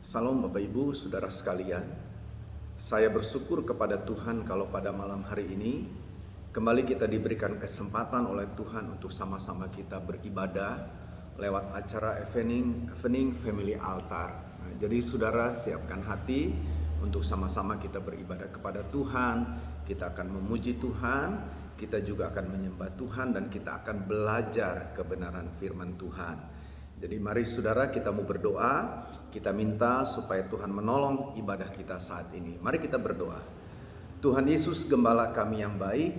Salam Bapak Ibu, Saudara sekalian. Saya bersyukur kepada Tuhan kalau pada malam hari ini kembali kita diberikan kesempatan oleh Tuhan untuk sama-sama kita beribadah lewat acara Evening Family Altar. Jadi saudara siapkan hati untuk sama-sama kita beribadah kepada Tuhan. Kita akan memuji Tuhan, kita juga akan menyembah Tuhan, dan kita akan belajar kebenaran firman Tuhan. Jadi mari saudara, kita mau berdoa, kita minta supaya Tuhan menolong ibadah kita saat ini. Mari kita berdoa. Tuhan Yesus, Gembala kami yang baik,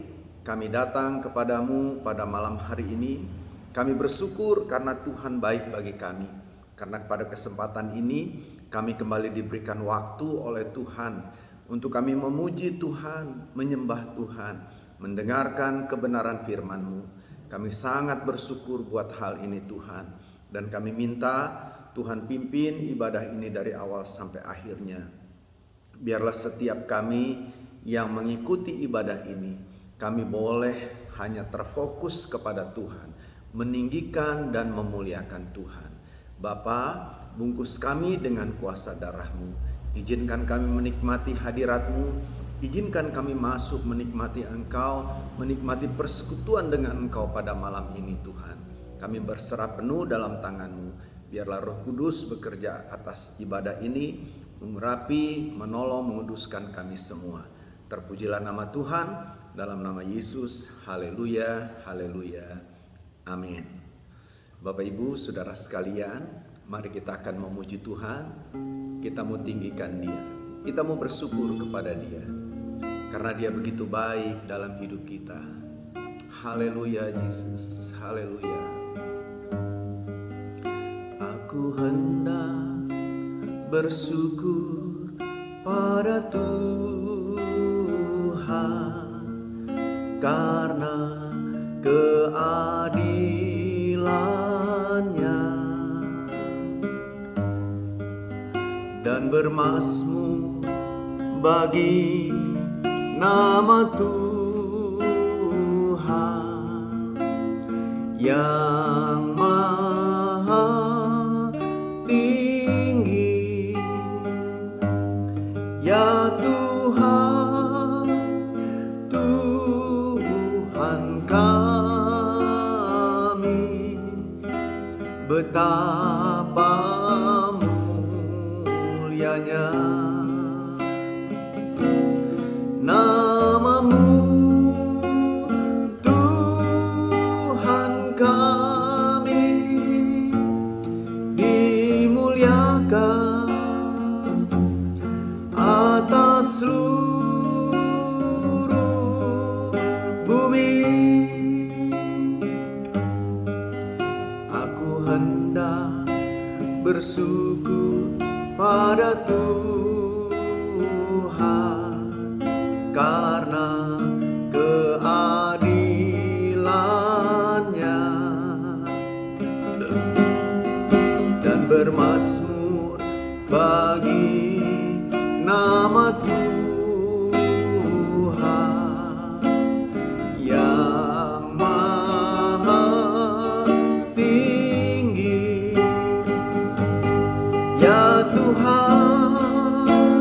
kami datang kepadamu pada malam hari ini. Kami bersyukur karena Tuhan baik bagi kami. Karena pada kesempatan ini kami kembali diberikan waktu oleh Tuhan untuk kami memuji Tuhan, menyembah Tuhan, mendengarkan kebenaran firman-Mu. Kami sangat bersyukur buat hal ini Tuhan. Dan kami minta Tuhan pimpin ibadah ini dari awal sampai akhirnya. Biarlah setiap kami yang mengikuti ibadah ini, kami boleh hanya terfokus kepada Tuhan, meninggikan dan memuliakan Tuhan. Bapa, bungkus kami dengan kuasa darah-Mu. Izinkan kami menikmati hadirat-Mu. Izinkan kami masuk menikmati Engkau, menikmati persekutuan dengan Engkau pada malam ini Tuhan. Kami berserah penuh dalam tangan-Mu. Biarlah Roh Kudus bekerja atas ibadah ini, mengurapi, menolong, menguduskan kami semua. Terpujilah nama Tuhan, dalam nama Yesus. Haleluya, haleluya, amin. Bapak Ibu, saudara sekalian, mari kita akan memuji Tuhan. Kita mau tinggikan Dia, kita mau bersyukur kepada Dia, karena Dia begitu baik dalam hidup kita. Haleluya Yesus, haleluya. Aku hendak bersyukur pada Tuhan karena keadilan-Nya, dan bermazmur bagi nama Tuhan yang maha tinggi. Ya Tuhan, Tuhan kami, betapa mulianya nama-Mu, Tuhan kami, dimuliakan atas seluruh bumi. Aku hendak bersyukur pada Tuhan karena keadilan-Nya, dan bermazmur bagi nama Tuhan yang maha tinggi. Ya Tuhan,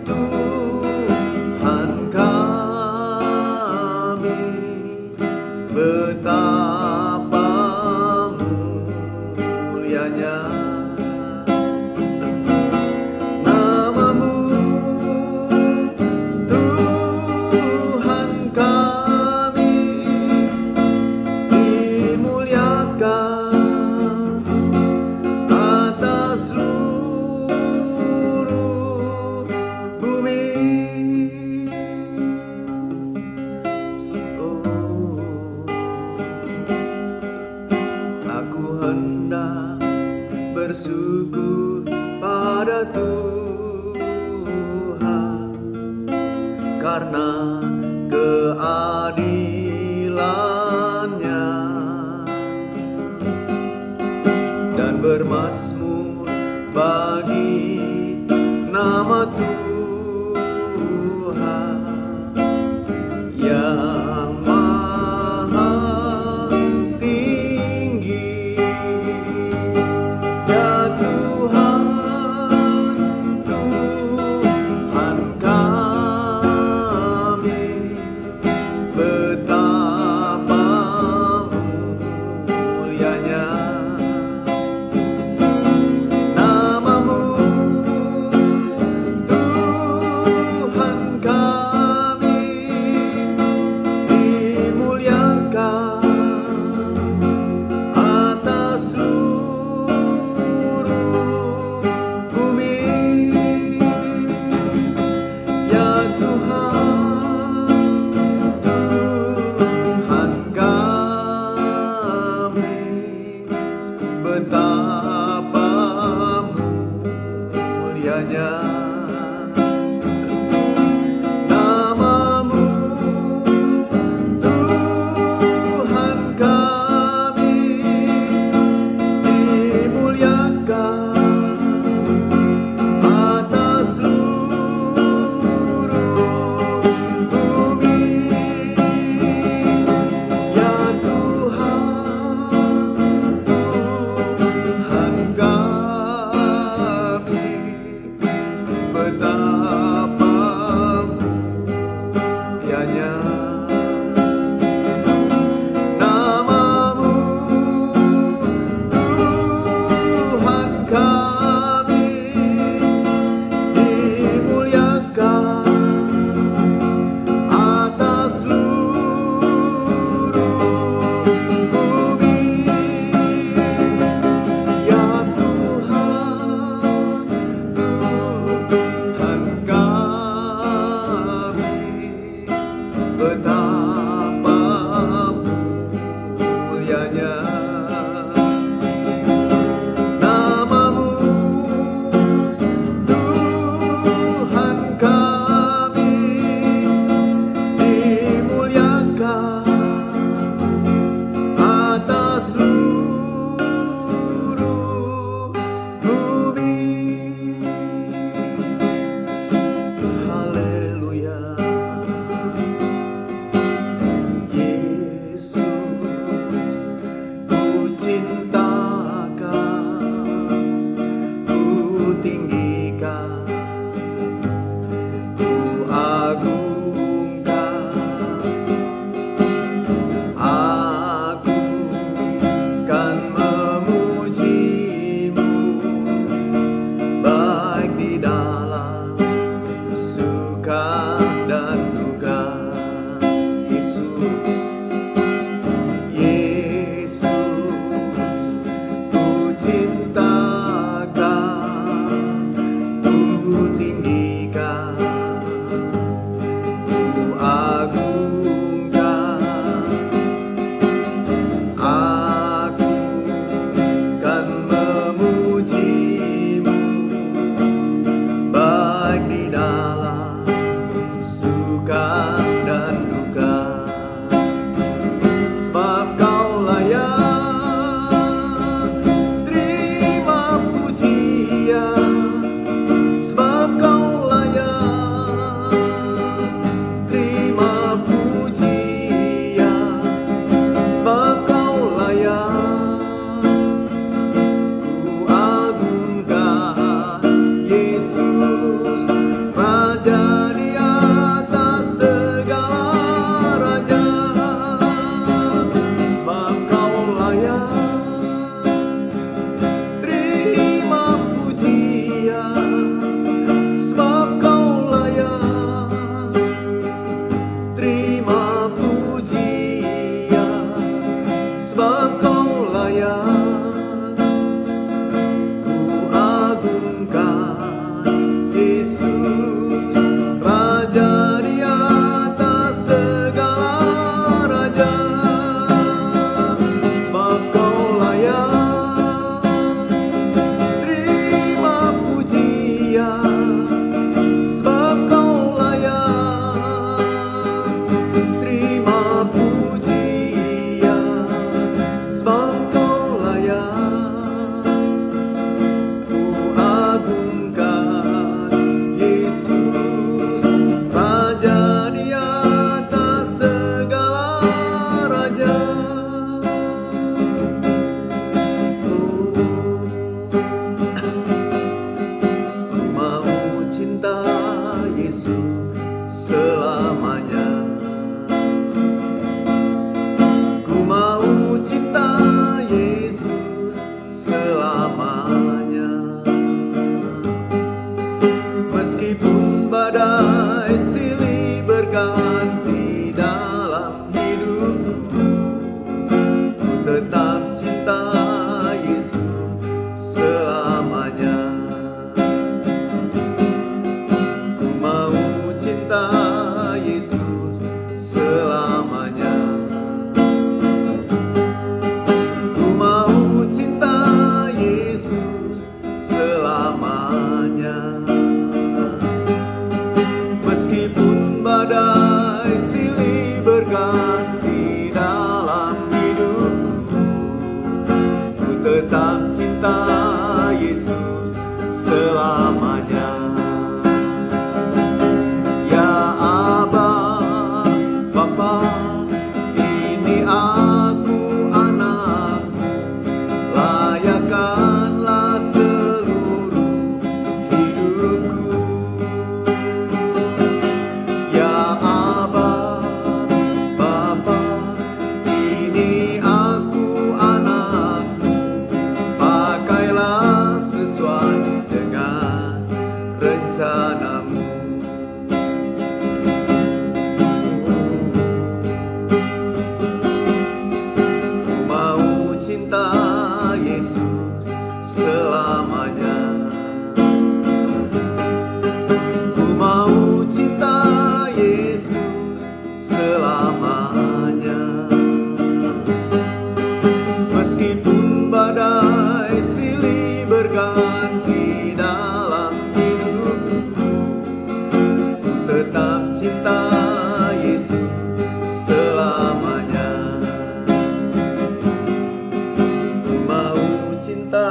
Tuhan kami, betapa mulianya nama-Mu, Tuhan kami, dimuliakan atas seluruh bumi. Oh, aku hendak bersyukur pada Tuhan karena keadilan-Nya, dan bermazmur bagi nama Tuhan yang maha tinggi. Ya Tuhan, mulianya nama-Mu, Tuhan kami, dimuliakan atas seluruh bumi. Ya Tuhan, Tuhan kami, betapa mulianya nama-Mu, Tuhan kami, dimuliakan atas seluruh bumi. Ya Tuhan, Tuhan selamanya. Meskipun badai silih berganti dalam hidupku, ku tetap cinta Yesus selamanya. Ya Aba, Bapa, ini aku anakmu, layakkanlah seluruh hidupku. Ya Aba, Bapa, ini aku anakmu, pakailah sesuai dengan rencanamu. Ku mau cinta Yesus selamanya. Ku mau cinta Yesus selamanya. Meskipun badai silih berganti dalam hidupku, ku tetap cinta Yesus selamanya. Ku mau cinta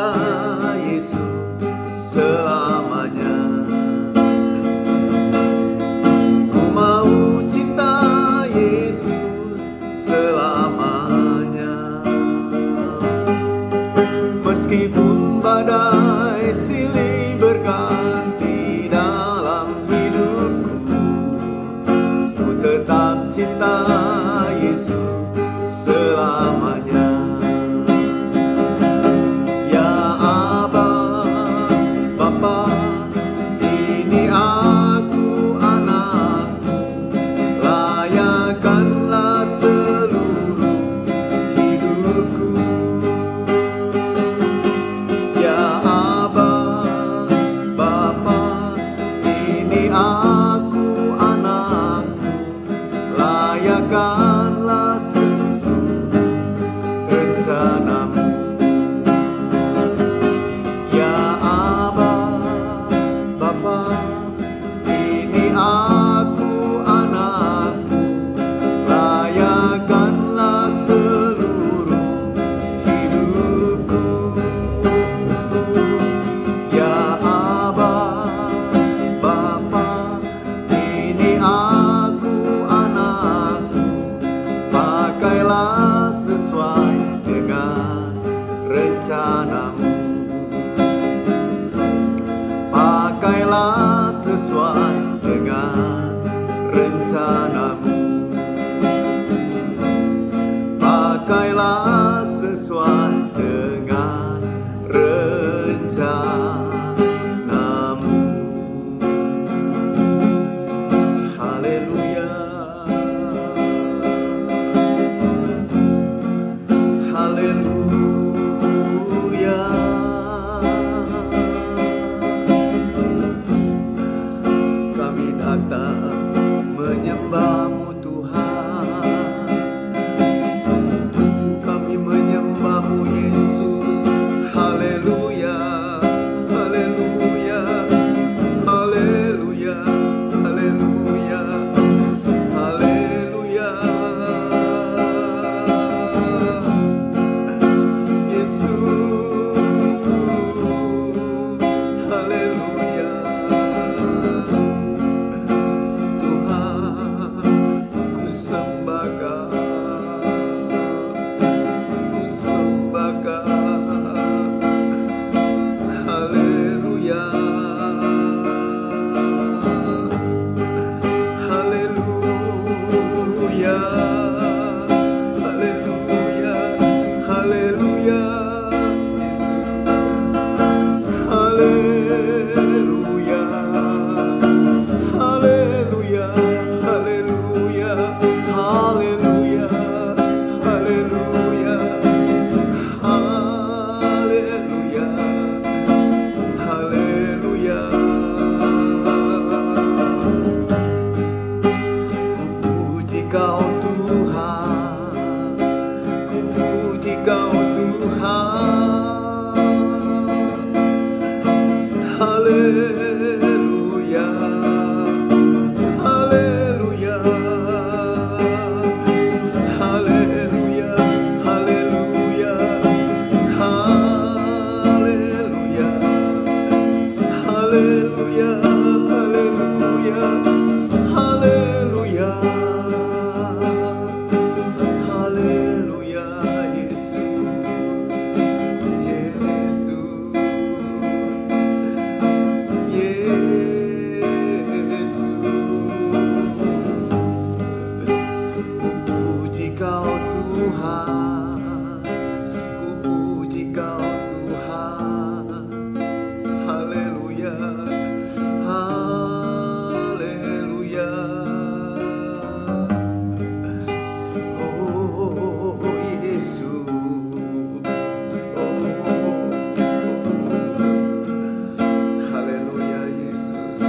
Yesus selamanya. Ku mau cinta Yesus selamanya. Meskipun badai silih berganti dalam hidupku, ku tetap cinta Yesus selamanya. Ya Aba, Bapa, ini aku anakmu, layakkanlah seluruh hidupku. Ya Aba, Bapa, ini aku anakmu, layakkanlah seluruh rencanamu. Ya Aba, Bapa, ini aku anakmu, layakkanlah seluruh hidupku. Ya Aba, Bapa, ini aku anakmu, pakailah sesuai dengan rencanamu. Pakailah sesuai dengan rencanamu. Pakailah sesuai dengan rencanamu. Haleluya. Haleluya. Kami datang menyembah-Mu Haleluya, haleluya, haleluya, haleluya, haleluya, haleluya, haleluya, haleluya, haleluya, Yesus, Yesus, Yesus. Puji Kau Tuhan, ku puji Kau Tuhan. Haleluya, haleluya. Oh Yesus, oh haleluya Yesus.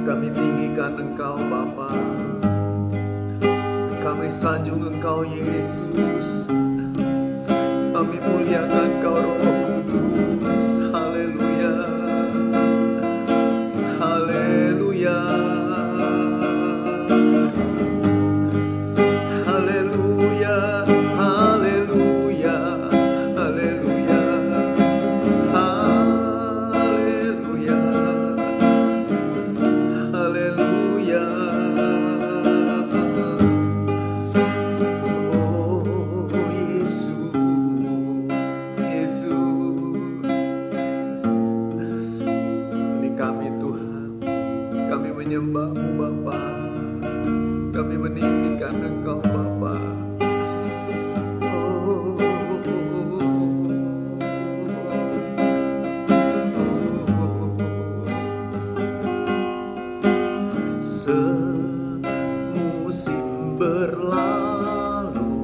Kami tinggikan Engkau Bapa, kami sanjung Engkau Yesus, kami muliakan Engkau Roh Kudus. Haleluya, haleluya, haleluya, haleluya, haleluya, haleluya, haleluya. Oh Yesus, Yesus. Ini kami Tuhan, kami menyembah-Mu Bapa, kami meninggikan Engkau Bapa. Oh, semusim berlalu,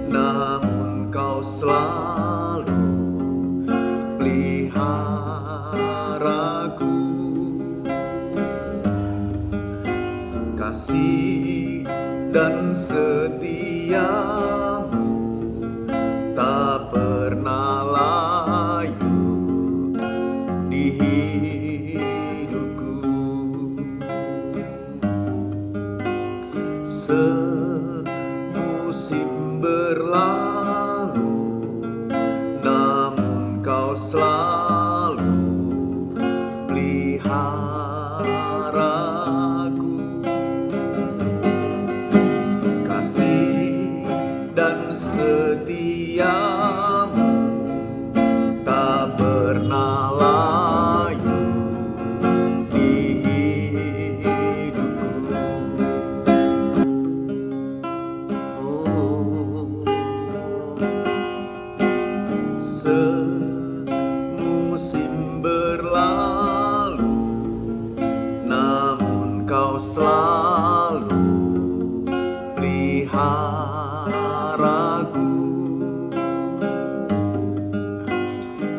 namun Kau selalu peliharaku. Kasih dan setiamu tak pernah layu di hidupku. Semusim berlalu, namun Kau selalu peliharaku. Kasih dan setiamu tak pernah layu di hidupku. Oh, semusim berlalu, namun Kau selalu peliharaku.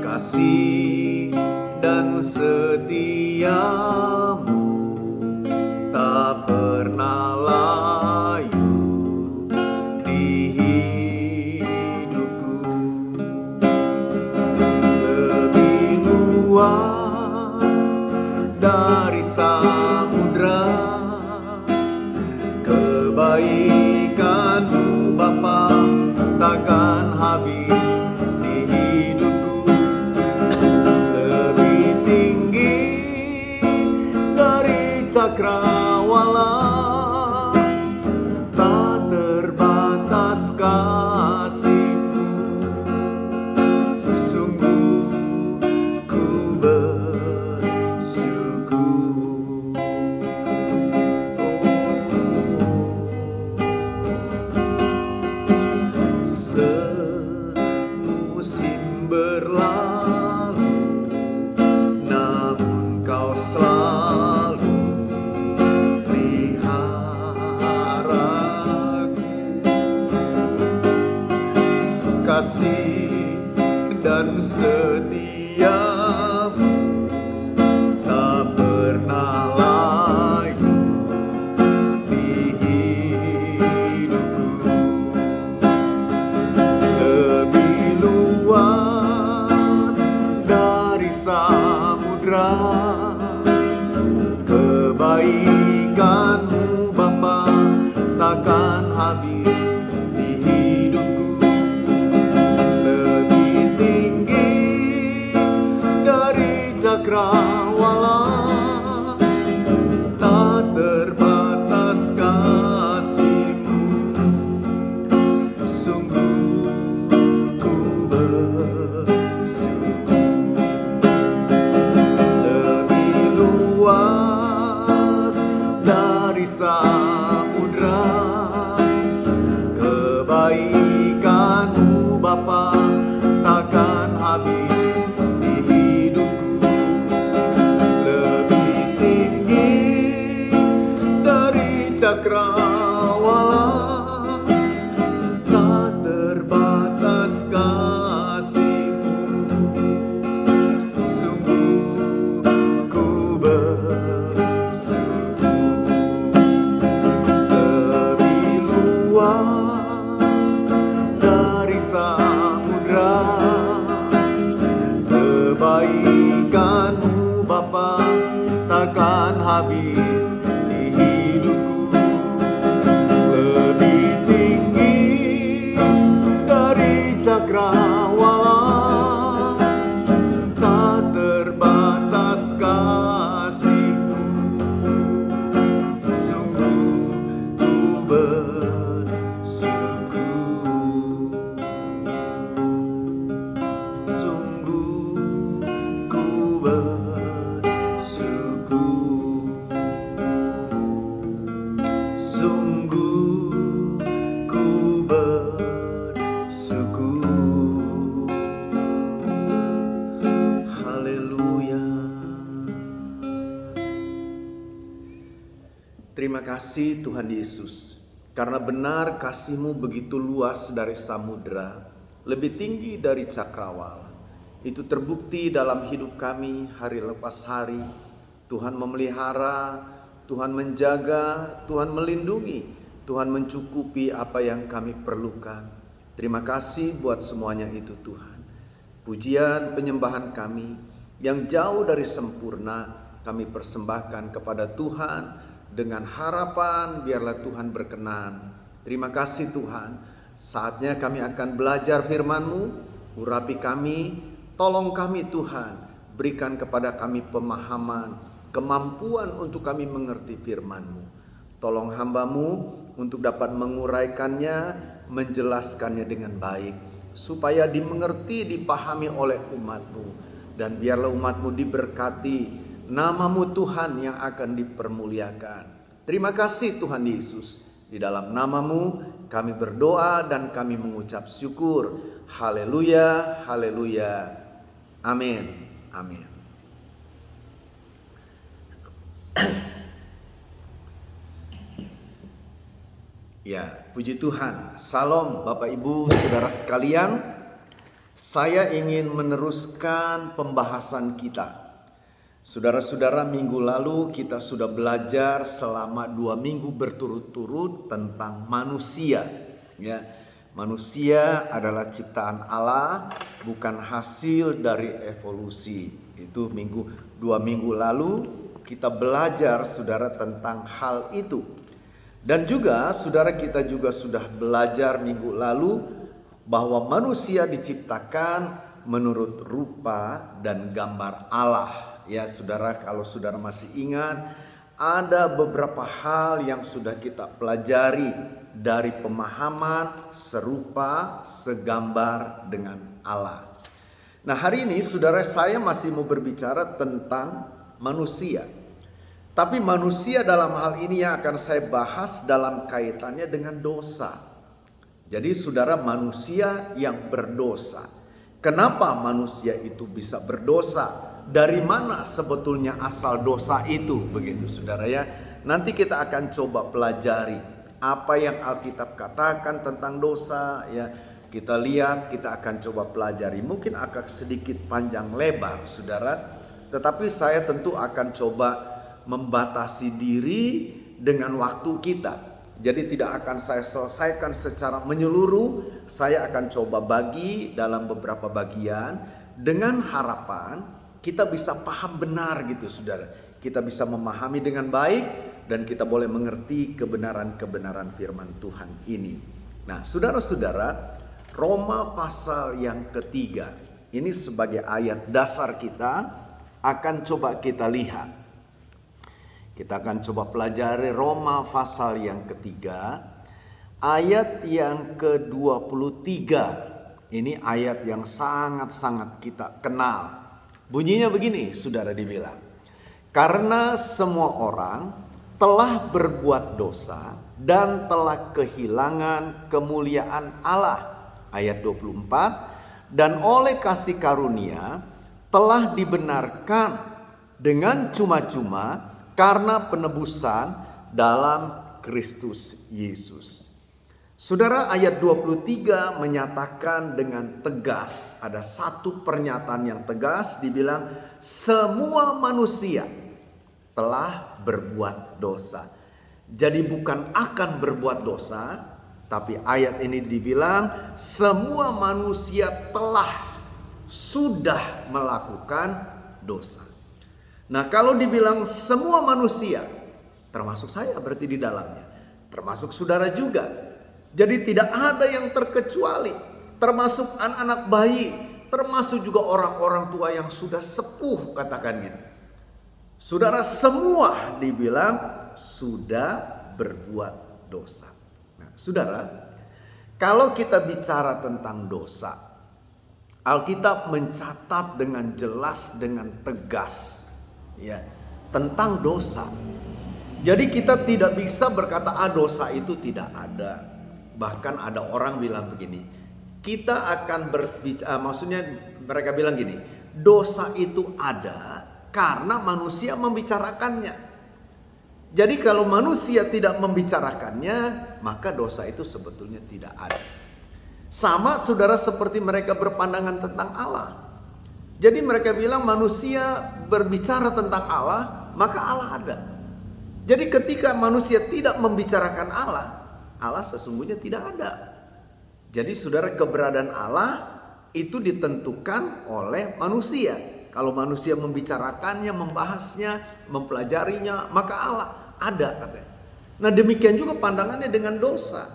Kasih dan setiamu tak pernah layu di hidupku. Lebih luas dari samudra kebaikan-Mu Bapa takkan habis di hidupku. Lebih tinggi dari cakrawala, tak terbatas kasih-Mu. Sungguh ku bersyukur. Semusim berlalu, namun Kau selalu peliharaku. Kasih dan setiamu tak pernah layu di hidupku. Lebih luas dari samudra. Kebaikan-Mu Bapa takkan habis di hidupku, lebih tinggi dari cakrawala. Tak terbatas kasih-Mu, sungguh ku bersyukur. Lebih luas dari samudra, kebaikan-Mu Bapa takkan habis di hidupku, lebih tinggi dari cakrawala. Tak terbatas kasih-Mu, sungguh ku bersyukur. Lebih luas dari samudra, kebaikan-Mu Bapa takkan habis di hidupku, lebih tinggi dari cakrawala. Tak terbatas kasih-Mu, sungguh ku bersyukur. Sungguh ku bersyukur. Sungguh ku bersyukur. Haleluya. Terima kasih Tuhan Yesus, karena benar kasih-Mu begitu luas dari samudra, lebih tinggi dari cakrawala. Itu terbukti dalam hidup kami hari lepas hari. Tuhan memelihara, Tuhan menjaga, Tuhan melindungi, Tuhan mencukupi apa yang kami perlukan. Terima kasih buat semuanya itu Tuhan. Pujian penyembahan kami yang jauh dari sempurna kami persembahkan kepada Tuhan dengan harapan biarlah Tuhan berkenan. Terima kasih Tuhan. Saatnya kami akan belajar firman-Mu. Urapi kami, tolong kami Tuhan. Berikan kepada kami pemahaman, kemampuan untuk kami mengerti firman-Mu. Tolong hamba-Mu untuk dapat menguraikannya, menjelaskannya dengan baik, supaya dimengerti, dipahami oleh umat-Mu. Dan biarlah umat-Mu diberkati, nama-Mu Tuhan yang akan dipermuliakan. Terima kasih Tuhan Yesus. Di dalam nama-Mu kami berdoa dan kami mengucap syukur. Haleluya, haleluya. Amin, amin. Ya, puji Tuhan. Salam Bapak Ibu, Saudara sekalian. Saya ingin meneruskan pembahasan kita. Saudara-saudara, minggu lalu kita sudah belajar selama 2 minggu berturut-turut tentang manusia. Ya, manusia adalah ciptaan Allah, bukan hasil dari evolusi. Itu 2 minggu lalu kita belajar saudara tentang hal itu. Dan juga saudara kita juga sudah belajar minggu lalu bahwa manusia diciptakan menurut rupa dan gambar Allah. Ya saudara, kalau saudara masih ingat, ada beberapa hal yang sudah kita pelajari dari pemahaman serupa, segambar dengan Allah. Nah hari ini saudara, saya masih mau berbicara tentang manusia. Tapi manusia dalam hal ini yang akan saya bahas dalam kaitannya dengan dosa. Jadi saudara, manusia yang berdosa. Kenapa manusia itu bisa berdosa? Dari mana sebetulnya asal dosa itu? Begitu saudara ya. Nanti kita akan coba pelajari apa yang Alkitab katakan tentang dosa ya. Kita lihat, kita akan coba pelajari. Mungkin akan sedikit panjang lebar saudara. Tetapi saya tentu akan coba membatasi diri dengan waktu kita. Jadi tidak akan saya selesaikan secara menyeluruh. Saya akan coba bagi dalam beberapa bagian dengan harapan kita bisa paham benar gitu saudara. Kita bisa memahami dengan baik dan kita boleh mengerti kebenaran-kebenaran firman Tuhan ini. Nah saudara-saudara, Roma pasal yang ketiga, ini sebagai ayat dasar kita akan coba kita lihat. Kita akan coba pelajari Roma pasal yang ketiga, ayat yang ke-23. Ini ayat yang sangat-sangat kita kenal. Bunyinya begini, saudara dibilang. Karena semua orang telah berbuat dosa dan telah kehilangan kemuliaan Allah. Ayat 24, dan oleh kasih karunia telah dibenarkan dengan cuma-cuma karena penebusan dalam Kristus Yesus. Saudara, ayat 23 menyatakan dengan tegas, ada satu pernyataan yang tegas, dibilang semua manusia telah berbuat dosa. Jadi bukan akan berbuat dosa, tapi ayat ini dibilang semua manusia sudah melakukan dosa. Nah, kalau dibilang semua manusia, termasuk saya berarti di dalamnya, termasuk saudara juga. Jadi tidak ada yang terkecuali, termasuk anak-anak bayi, termasuk juga orang-orang tua yang sudah sepuh katakannya. Saudara semua dibilang sudah berbuat dosa. Saudara, kalau kita bicara tentang dosa, Alkitab mencatat dengan jelas, dengan tegas ya, tentang dosa. Jadi kita tidak bisa berkata dosa itu tidak ada. Bahkan ada orang bilang begini, kita akan berbicara, maksudnya mereka bilang gini, dosa itu ada karena manusia membicarakannya. Jadi kalau manusia tidak membicarakannya, maka dosa itu sebetulnya tidak ada. Sama saudara seperti mereka berpandangan tentang Allah. Jadi mereka bilang manusia berbicara tentang Allah, maka Allah ada. Jadi ketika manusia tidak membicarakan Allah, Allah sesungguhnya tidak ada. Jadi saudara, keberadaan Allah itu ditentukan oleh manusia. Kalau manusia membicarakannya, membahasnya, mempelajarinya, maka Allah ada katanya. Nah demikian juga pandangannya dengan dosa.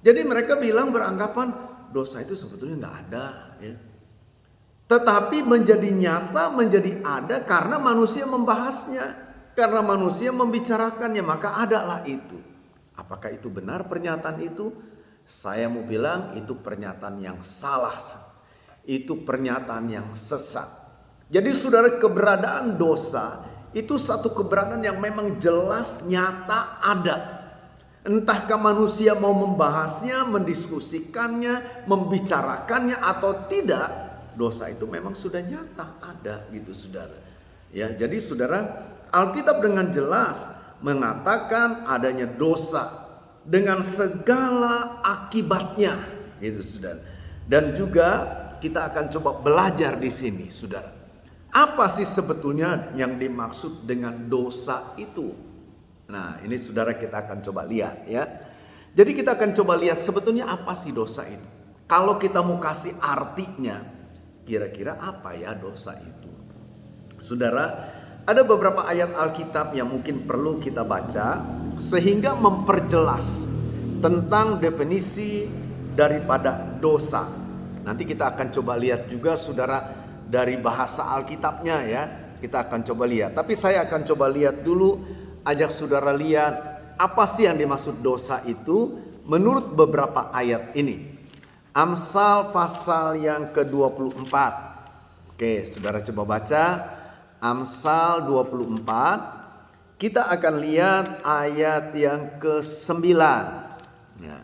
Jadi mereka bilang beranggapan dosa itu sebetulnya nggak ada ya. Tetapi menjadi nyata, menjadi ada karena manusia membahasnya, karena manusia membicarakannya, maka adalah itu. Apakah itu benar pernyataan itu? Saya mau bilang itu pernyataan yang salah. Itu pernyataan yang sesat. Jadi saudara, keberadaan dosa itu satu keberadaan yang memang jelas, nyata, ada. Entahkah manusia mau membahasnya, mendiskusikannya, membicarakannya atau tidak, dosa itu memang sudah nyata, ada gitu saudara. Ya, jadi saudara, Alkitab dengan jelas mengatakan adanya dosa dengan segala akibatnya, gitu saudara. Dan juga kita akan coba belajar di sini, saudara. Apa sih sebetulnya yang dimaksud dengan dosa itu? Nah, ini saudara kita akan coba lihat ya. Jadi kita akan coba lihat sebetulnya apa sih dosa itu. Kalau kita mau kasih artinya, kira-kira apa ya dosa itu? Saudara, ada beberapa ayat Alkitab yang mungkin perlu kita baca sehingga memperjelas tentang definisi daripada dosa. Nanti kita akan coba lihat juga saudara dari bahasa Alkitabnya ya. Kita akan coba lihat. Tapi saya akan coba lihat dulu, ajak saudara lihat apa sih yang dimaksud dosa itu menurut beberapa ayat ini. Amsal pasal yang ke-24. Oke, saudara coba baca Amsal 24. Kita akan lihat ayat yang ke-9. Nah,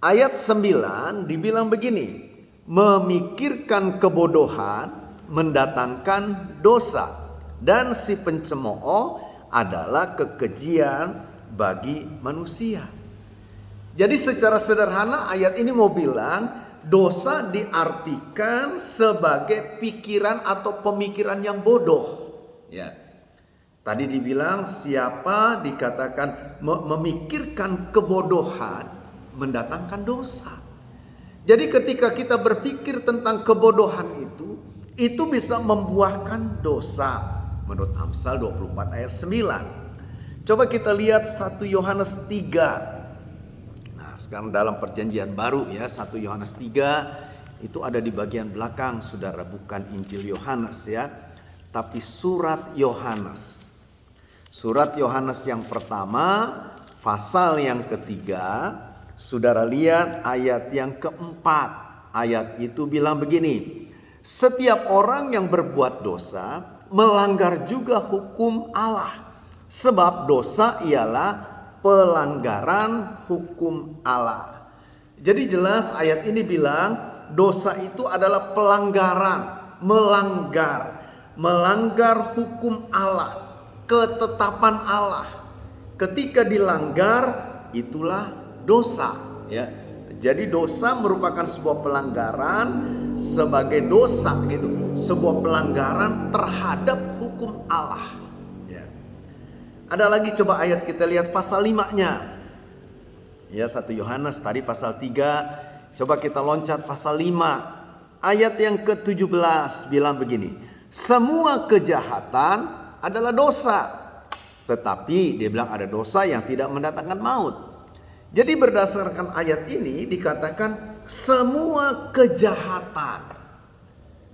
ayat 9 dibilang begini, memikirkan kebodohan mendatangkan dosa, dan si pencemooh adalah kekejian bagi manusia. Jadi secara sederhana ayat ini mau bilang dosa diartikan sebagai pikiran atau pemikiran yang bodoh. Ya, tadi dibilang siapa dikatakan memikirkan kebodohan mendatangkan dosa. Jadi ketika kita berpikir tentang kebodohan itu bisa membuahkan dosa menurut Amsal 24 ayat 9. Coba kita lihat 1 Yohanes 3. Nah, sekarang dalam perjanjian baru ya, 1 Yohanes 3 itu ada di bagian belakang, Saudara, bukan Injil Yohanes ya, tapi surat Yohanes. Surat Yohanes yang pertama, pasal yang ketiga, Saudara lihat ayat yang keempat. Ayat itu bilang begini, setiap orang yang berbuat dosa melanggar juga hukum Allah. Sebab dosa ialah pelanggaran hukum Allah. Jadi jelas ayat ini bilang dosa itu adalah pelanggaran, melanggar hukum Allah, ketetapan Allah. Ketika dilanggar itulah dosa ya. Jadi dosa merupakan sebuah pelanggaran sebagai dosa gitu, sebuah pelanggaran terhadap hukum Allah ya. Ada lagi, coba ayat kita lihat pasal 5-nya. Ya, 1 Yohanes tadi pasal 3, coba kita loncat pasal 5. Ayat yang ke-17 bilang begini, semua kejahatan adalah dosa. Tetapi dia bilang ada dosa yang tidak mendatangkan maut. Jadi berdasarkan ayat ini dikatakan semua kejahatan.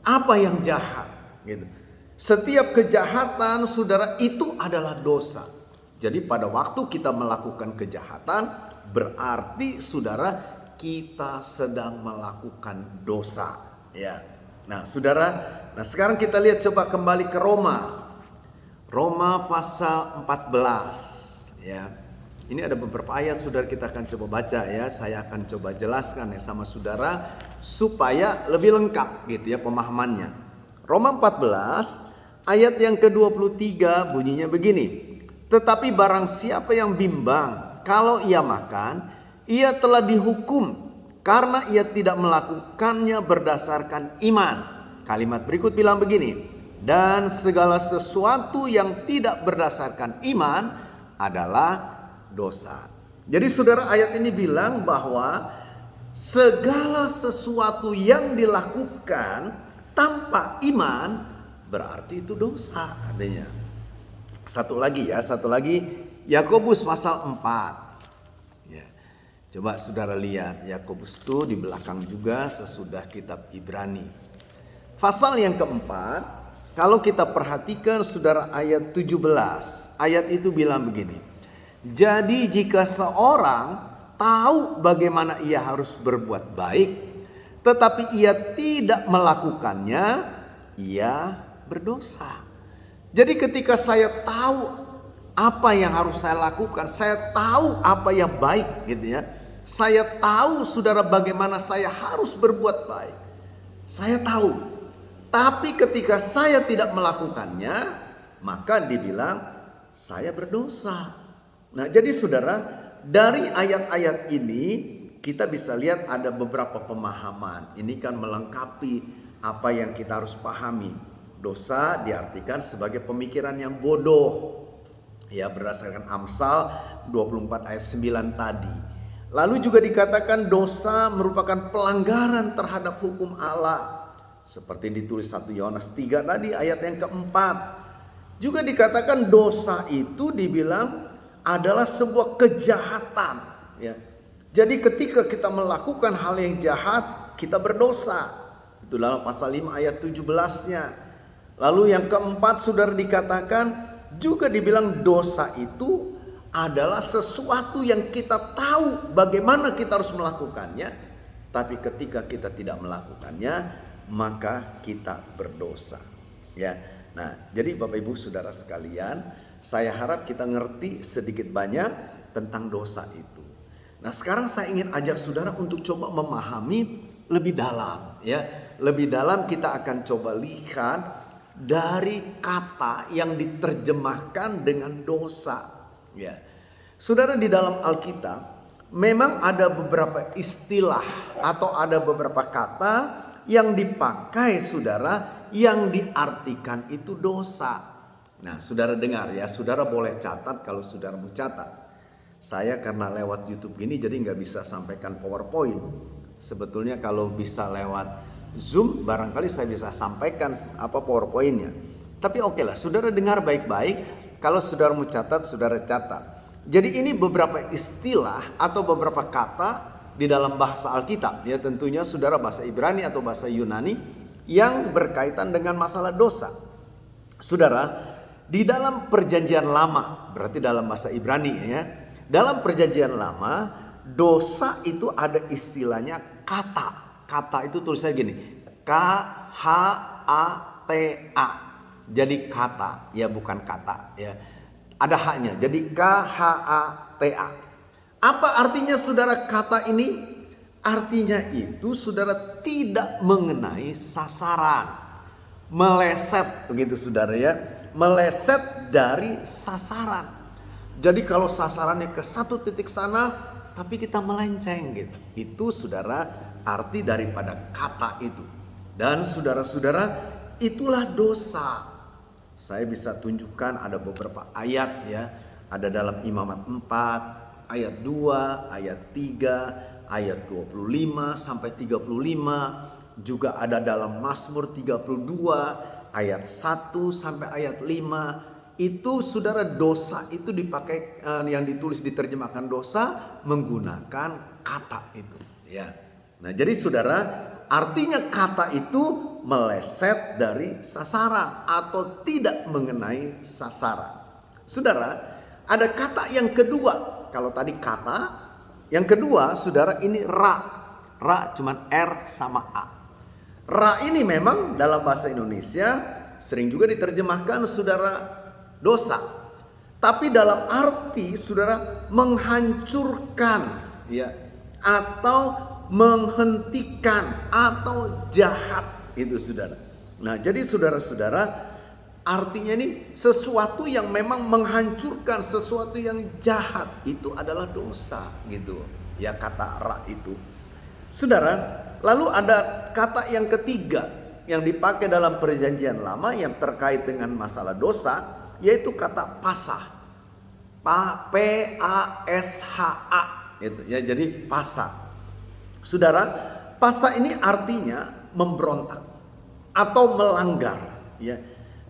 Apa yang jahat? Gitu. Setiap kejahatan, saudara, itu adalah dosa. Jadi pada waktu kita melakukan kejahatan, berarti saudara kita sedang melakukan dosa. Ya. Nah, saudara, sekarang kita lihat, coba kembali ke Roma. Roma pasal 14 ya. Ini ada beberapa ayat, saudara, kita akan coba baca ya. Saya akan coba jelaskan ya sama saudara supaya lebih lengkap gitu ya pemahamannya. Roma 14 ayat yang ke-23 bunyinya begini. Tetapi barang siapa yang bimbang kalau ia makan, ia telah dihukum karena ia tidak melakukannya berdasarkan iman. Kalimat berikut bilang begini, dan segala sesuatu yang tidak berdasarkan iman adalah dosa. Jadi saudara, ayat ini bilang bahwa segala sesuatu yang dilakukan tanpa iman berarti itu dosa artinya. Satu lagi Yakobus pasal 4. Ya. Coba saudara lihat Yakobus itu di belakang juga sesudah kitab Ibrani. Pasal yang keempat, kalau kita perhatikan saudara ayat 17, ayat itu bilang begini. Jadi jika seorang tahu bagaimana ia harus berbuat baik, tetapi ia tidak melakukannya, ia berdosa. Jadi ketika saya tahu apa yang harus saya lakukan, saya tahu apa yang baik gitu ya. Saya tahu saudara bagaimana saya harus berbuat baik. Saya tahu. Tapi ketika saya tidak melakukannya, maka dibilang saya berdosa. Nah, jadi saudara, dari ayat-ayat ini kita bisa lihat ada beberapa pemahaman. Ini kan melengkapi apa yang kita harus pahami. Dosa diartikan sebagai pemikiran yang bodoh. Ya, berdasarkan Amsal 24 ayat 9 tadi. Lalu juga dikatakan dosa merupakan pelanggaran terhadap hukum Allah. Seperti ditulis 1 Yohanes 3 tadi ayat yang keempat. Juga dikatakan dosa itu dibilang adalah sebuah kejahatan ya. Jadi ketika kita melakukan hal yang jahat, kita berdosa. Itu dalam pasal 5 ayat 17-nya. Lalu yang keempat, saudara, dikatakan juga dibilang dosa itu adalah sesuatu yang kita tahu bagaimana kita harus melakukannya, tapi ketika kita tidak melakukannya, maka kita berdosa ya. Nah, jadi Bapak Ibu Saudara sekalian, saya harap kita ngerti sedikit banyak tentang dosa itu. Nah, sekarang saya ingin ajak saudara untuk coba memahami lebih dalam ya. Lebih dalam kita akan coba lihat dari kata yang diterjemahkan dengan dosa ya. Saudara, di dalam Alkitab memang ada beberapa istilah atau ada beberapa kata yang dipakai saudara yang diartikan itu dosa. Nah, saudara dengar ya, saudara boleh catat kalau saudara mau catat. Saya karena lewat YouTube gini jadi nggak bisa sampaikan PowerPoint. Sebetulnya kalau bisa lewat Zoom barangkali saya bisa sampaikan PowerPoint-nya. Tapi oke lah, saudara dengar baik-baik. Kalau saudara mau catat, saudara catat. Jadi ini beberapa istilah atau beberapa kata di dalam bahasa Alkitab, ya tentunya saudara bahasa Ibrani atau bahasa Yunani yang berkaitan dengan masalah dosa. Saudara, di dalam perjanjian lama, berarti dalam bahasa Ibrani ya. Dalam perjanjian lama, dosa itu ada istilahnya kata. Kata itu tulisannya gini, KHATA. Jadi kata, ya bukan kata ya. Ada haknya, jadi KHATA. Apa artinya saudara kata ini? Artinya itu saudara tidak mengenai sasaran. Meleset begitu saudara ya. Meleset dari sasaran. Jadi kalau sasarannya ke satu titik sana, tapi kita melenceng gitu. Itu saudara arti daripada kata itu. Dan saudara-saudara, itulah dosa. Saya bisa tunjukkan ada beberapa ayat ya. Ada dalam Imamat 4, ayat 2, ayat 3, ayat 25 sampai 35. Juga ada dalam Mazmur 32, ayat 1 sampai ayat 5. Itu saudara dosa itu dipakai yang ditulis diterjemahkan dosa menggunakan kata itu ya. Nah, jadi saudara, artinya kata itu meleset dari sasaran atau tidak mengenai sasaran. Saudara, ada kata yang kedua. Kalau tadi kata, yang kedua saudara ini ra. Ra cuman R sama A. Ra ini memang dalam bahasa Indonesia sering juga diterjemahkan saudara dosa. Tapi dalam arti saudara menghancurkan ya, atau menghentikan atau jahat itu saudara. Nah, jadi saudara-saudara, artinya ini sesuatu yang memang menghancurkan, sesuatu yang jahat itu adalah dosa gitu. Ya kata ra itu. Saudara, lalu ada kata yang ketiga yang dipakai dalam perjanjian lama yang terkait dengan masalah dosa, yaitu kata pasah. P-A-S-H-A itu ya, jadi pasah. Saudara, pasah ini artinya memberontak atau melanggar ya.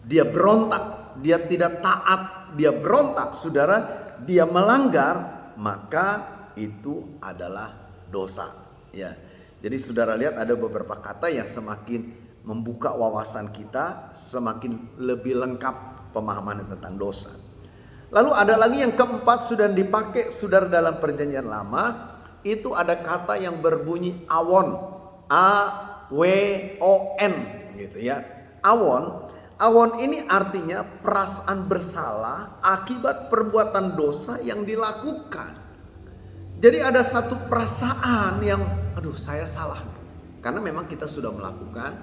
Dia berontak, dia tidak taat, dia berontak, saudara, dia melanggar, maka itu adalah dosa ya. Jadi saudara lihat ada beberapa kata yang semakin membuka wawasan kita, semakin lebih lengkap pemahaman tentang dosa. Lalu ada lagi yang keempat sudah dipakai saudara dalam perjanjian lama, itu ada kata yang berbunyi awon, A-W-O-N gitu ya. Awon, awon ini artinya perasaan bersalah akibat perbuatan dosa yang dilakukan. Jadi ada satu perasaan yang, aduh saya salah, karena memang kita sudah melakukan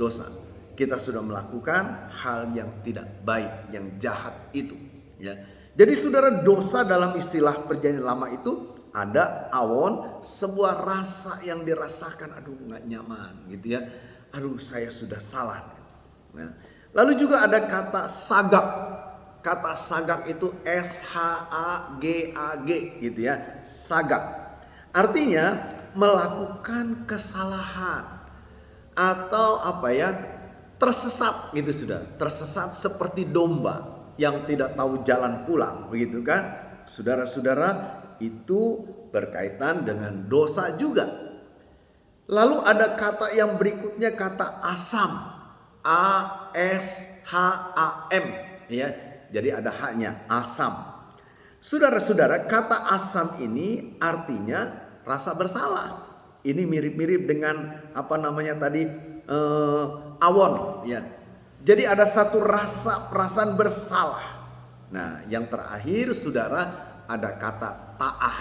dosa. Kita sudah melakukan hal yang tidak baik, yang jahat itu ya. Jadi saudara, dosa dalam istilah perjanjian lama itu ada awon, sebuah rasa yang dirasakan, aduh gak nyaman gitu ya. Aduh saya sudah salah. Nah, lalu juga ada kata sagak. Kata sagak itu S-H-A-G-A-G gitu ya. Sagak. Artinya melakukan kesalahan. Atau tersesat gitu sudah. Tersesat seperti domba yang tidak tahu jalan pulang, begitu kan? Saudara-saudara, itu berkaitan dengan dosa juga. Lalu ada kata yang berikutnya, kata asam, A-S-H-A-M ya. Jadi ada haknya, asam. Saudara-saudara, kata asam ini artinya rasa bersalah. Ini mirip-mirip dengan awon ya. Jadi ada satu rasa perasaan bersalah. Nah, yang terakhir saudara ada kata ta'ah,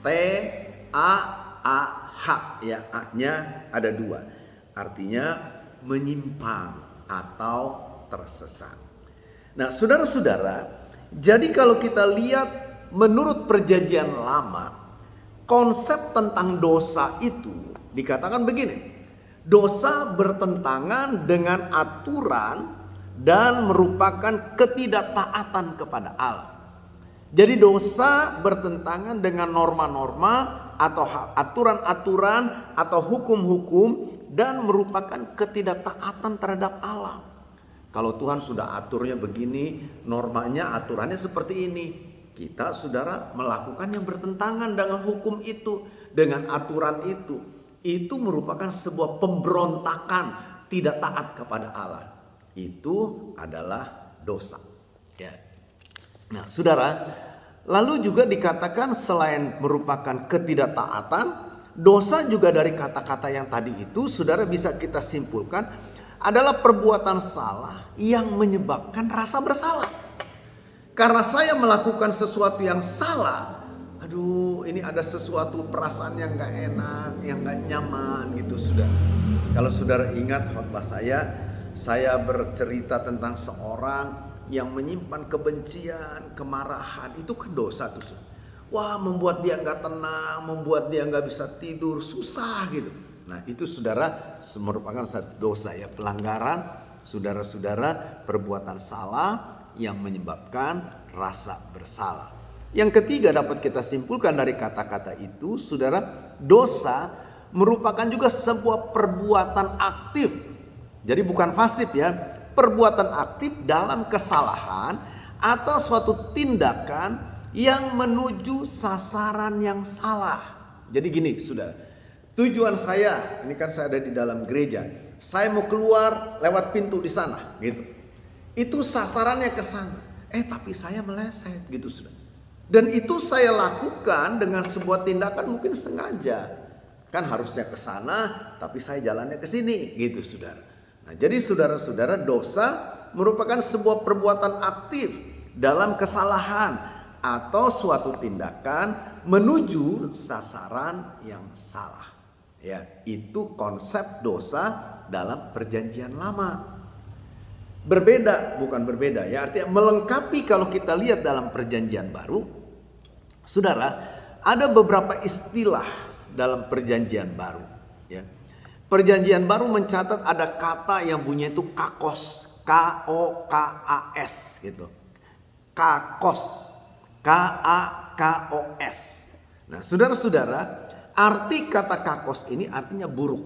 T-A-A-H ya, A-nya ada dua. Artinya menyimpang atau tersesat. Nah, saudara-saudara, jadi kalau kita lihat menurut perjanjian lama, konsep tentang dosa itu dikatakan begini. Dosa bertentangan dengan aturan dan merupakan ketidaktaatan kepada Allah. Jadi dosa bertentangan dengan norma-norma atau aturan-aturan atau hukum-hukum dan merupakan ketidaktaatan terhadap Allah. Kalau Tuhan sudah aturnya begini, normanya aturannya seperti ini. Kita saudara melakukan yang bertentangan dengan hukum itu, dengan aturan itu merupakan sebuah pemberontakan, tidak taat kepada Allah. Itu adalah dosa. Ya. Nah, saudara, lalu juga dikatakan selain merupakan ketidaktaatan, dosa juga dari kata-kata yang tadi itu, saudara bisa kita simpulkan adalah perbuatan salah yang menyebabkan rasa bersalah. Karena saya melakukan sesuatu yang salah, aduh ini ada sesuatu perasaan yang gak enak, yang gak nyaman gitu saudara. Kalau saudara ingat khotbah saya bercerita tentang seorang yang menyimpan kebencian, kemarahan, itu kan dosa tuh saudara. Wah, membuat dia gak tenang, membuat dia gak bisa tidur, susah gitu. Nah itu saudara merupakan satu dosa ya, pelanggaran saudara-saudara, perbuatan salah yang menyebabkan rasa bersalah. Yang ketiga dapat kita simpulkan dari kata-kata itu, saudara, dosa merupakan juga sebuah perbuatan aktif. Jadi bukan pasif ya, perbuatan aktif dalam kesalahan atau suatu tindakan yang menuju sasaran yang salah. Jadi gini saudara, tujuan saya, ini kan saya ada di dalam gereja, saya mau keluar lewat pintu di sana, gitu. Itu sasarannya ke sana. Tapi saya meleset, gitu sudah. Dan itu saya lakukan dengan sebuah tindakan mungkin sengaja. Kan harusnya ke sana, tapi saya jalannya ke sini, gitu saudara. Nah, jadi saudara-saudara, dosa merupakan sebuah perbuatan aktif dalam kesalahan atau suatu tindakan menuju sasaran yang salah. Ya, itu konsep dosa dalam perjanjian lama. Berbeda, bukan berbeda ya, artinya melengkapi kalau kita lihat dalam perjanjian baru. Saudara, ada beberapa istilah dalam perjanjian baru ya. Perjanjian baru mencatat ada kata yang bunyinya itu kakos, K-O-K-A-S gitu. Kakos, K-A-K-O-S. Nah, saudara-saudara, arti kata kakos ini artinya buruk,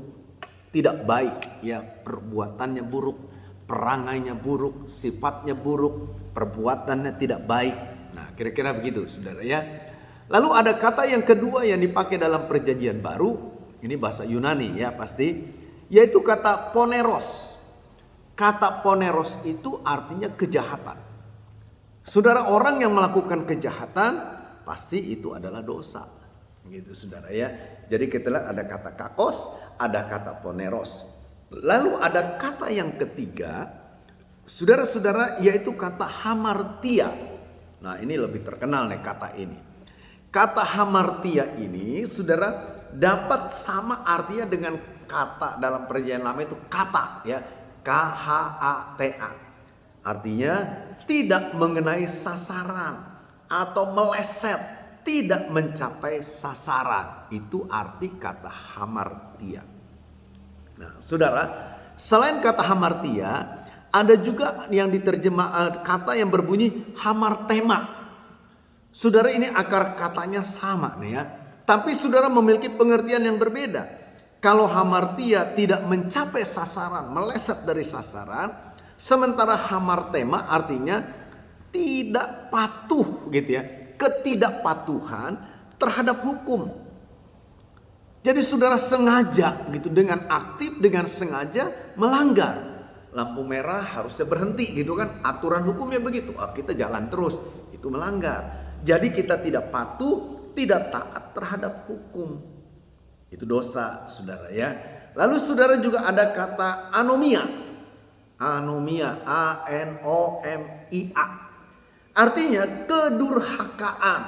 tidak baik ya, perbuatannya buruk, perangainya buruk, sifatnya buruk, perbuatannya tidak baik. Nah, kira-kira begitu saudara ya. Lalu ada kata yang kedua yang dipakai dalam perjanjian baru, ini bahasa Yunani ya pasti, yaitu kata poneros. Kata poneros itu artinya kejahatan. Saudara, orang yang melakukan kejahatan pasti itu adalah dosa. Gitu saudara ya. Jadi kita lihat ada kata kakos, ada kata poneros. Lalu ada kata yang ketiga, saudara-saudara, yaitu kata hamartia. Nah, ini lebih terkenal nih kata ini. Kata hamartia ini, saudara, dapat sama artinya dengan kata dalam perjanjian lama itu kata ya, K-H-A-T-A. Artinya tidak mengenai sasaran atau meleset, tidak mencapai sasaran. Itu arti kata hamartia. Nah, saudara, selain kata hamartia, ada juga yang diterjemah kata yang berbunyi hamartema. Saudara, ini akar katanya sama nih ya, tapi saudara memiliki pengertian yang berbeda. Kalau hamartia tidak mencapai sasaran, meleset dari sasaran, sementara hamartema artinya tidak patuh gitu ya, ketidakpatuhan terhadap hukum. Jadi saudara sengaja gitu, dengan aktif, dengan sengaja melanggar. Lampu merah harusnya berhenti gitu kan, aturan hukumnya begitu. Kita jalan terus, itu melanggar. Jadi kita tidak patuh, tidak taat terhadap hukum. Itu dosa saudara ya. Lalu saudara juga ada kata anomia. Anomia, A-N-O-M-I-A. Artinya kedurhakaan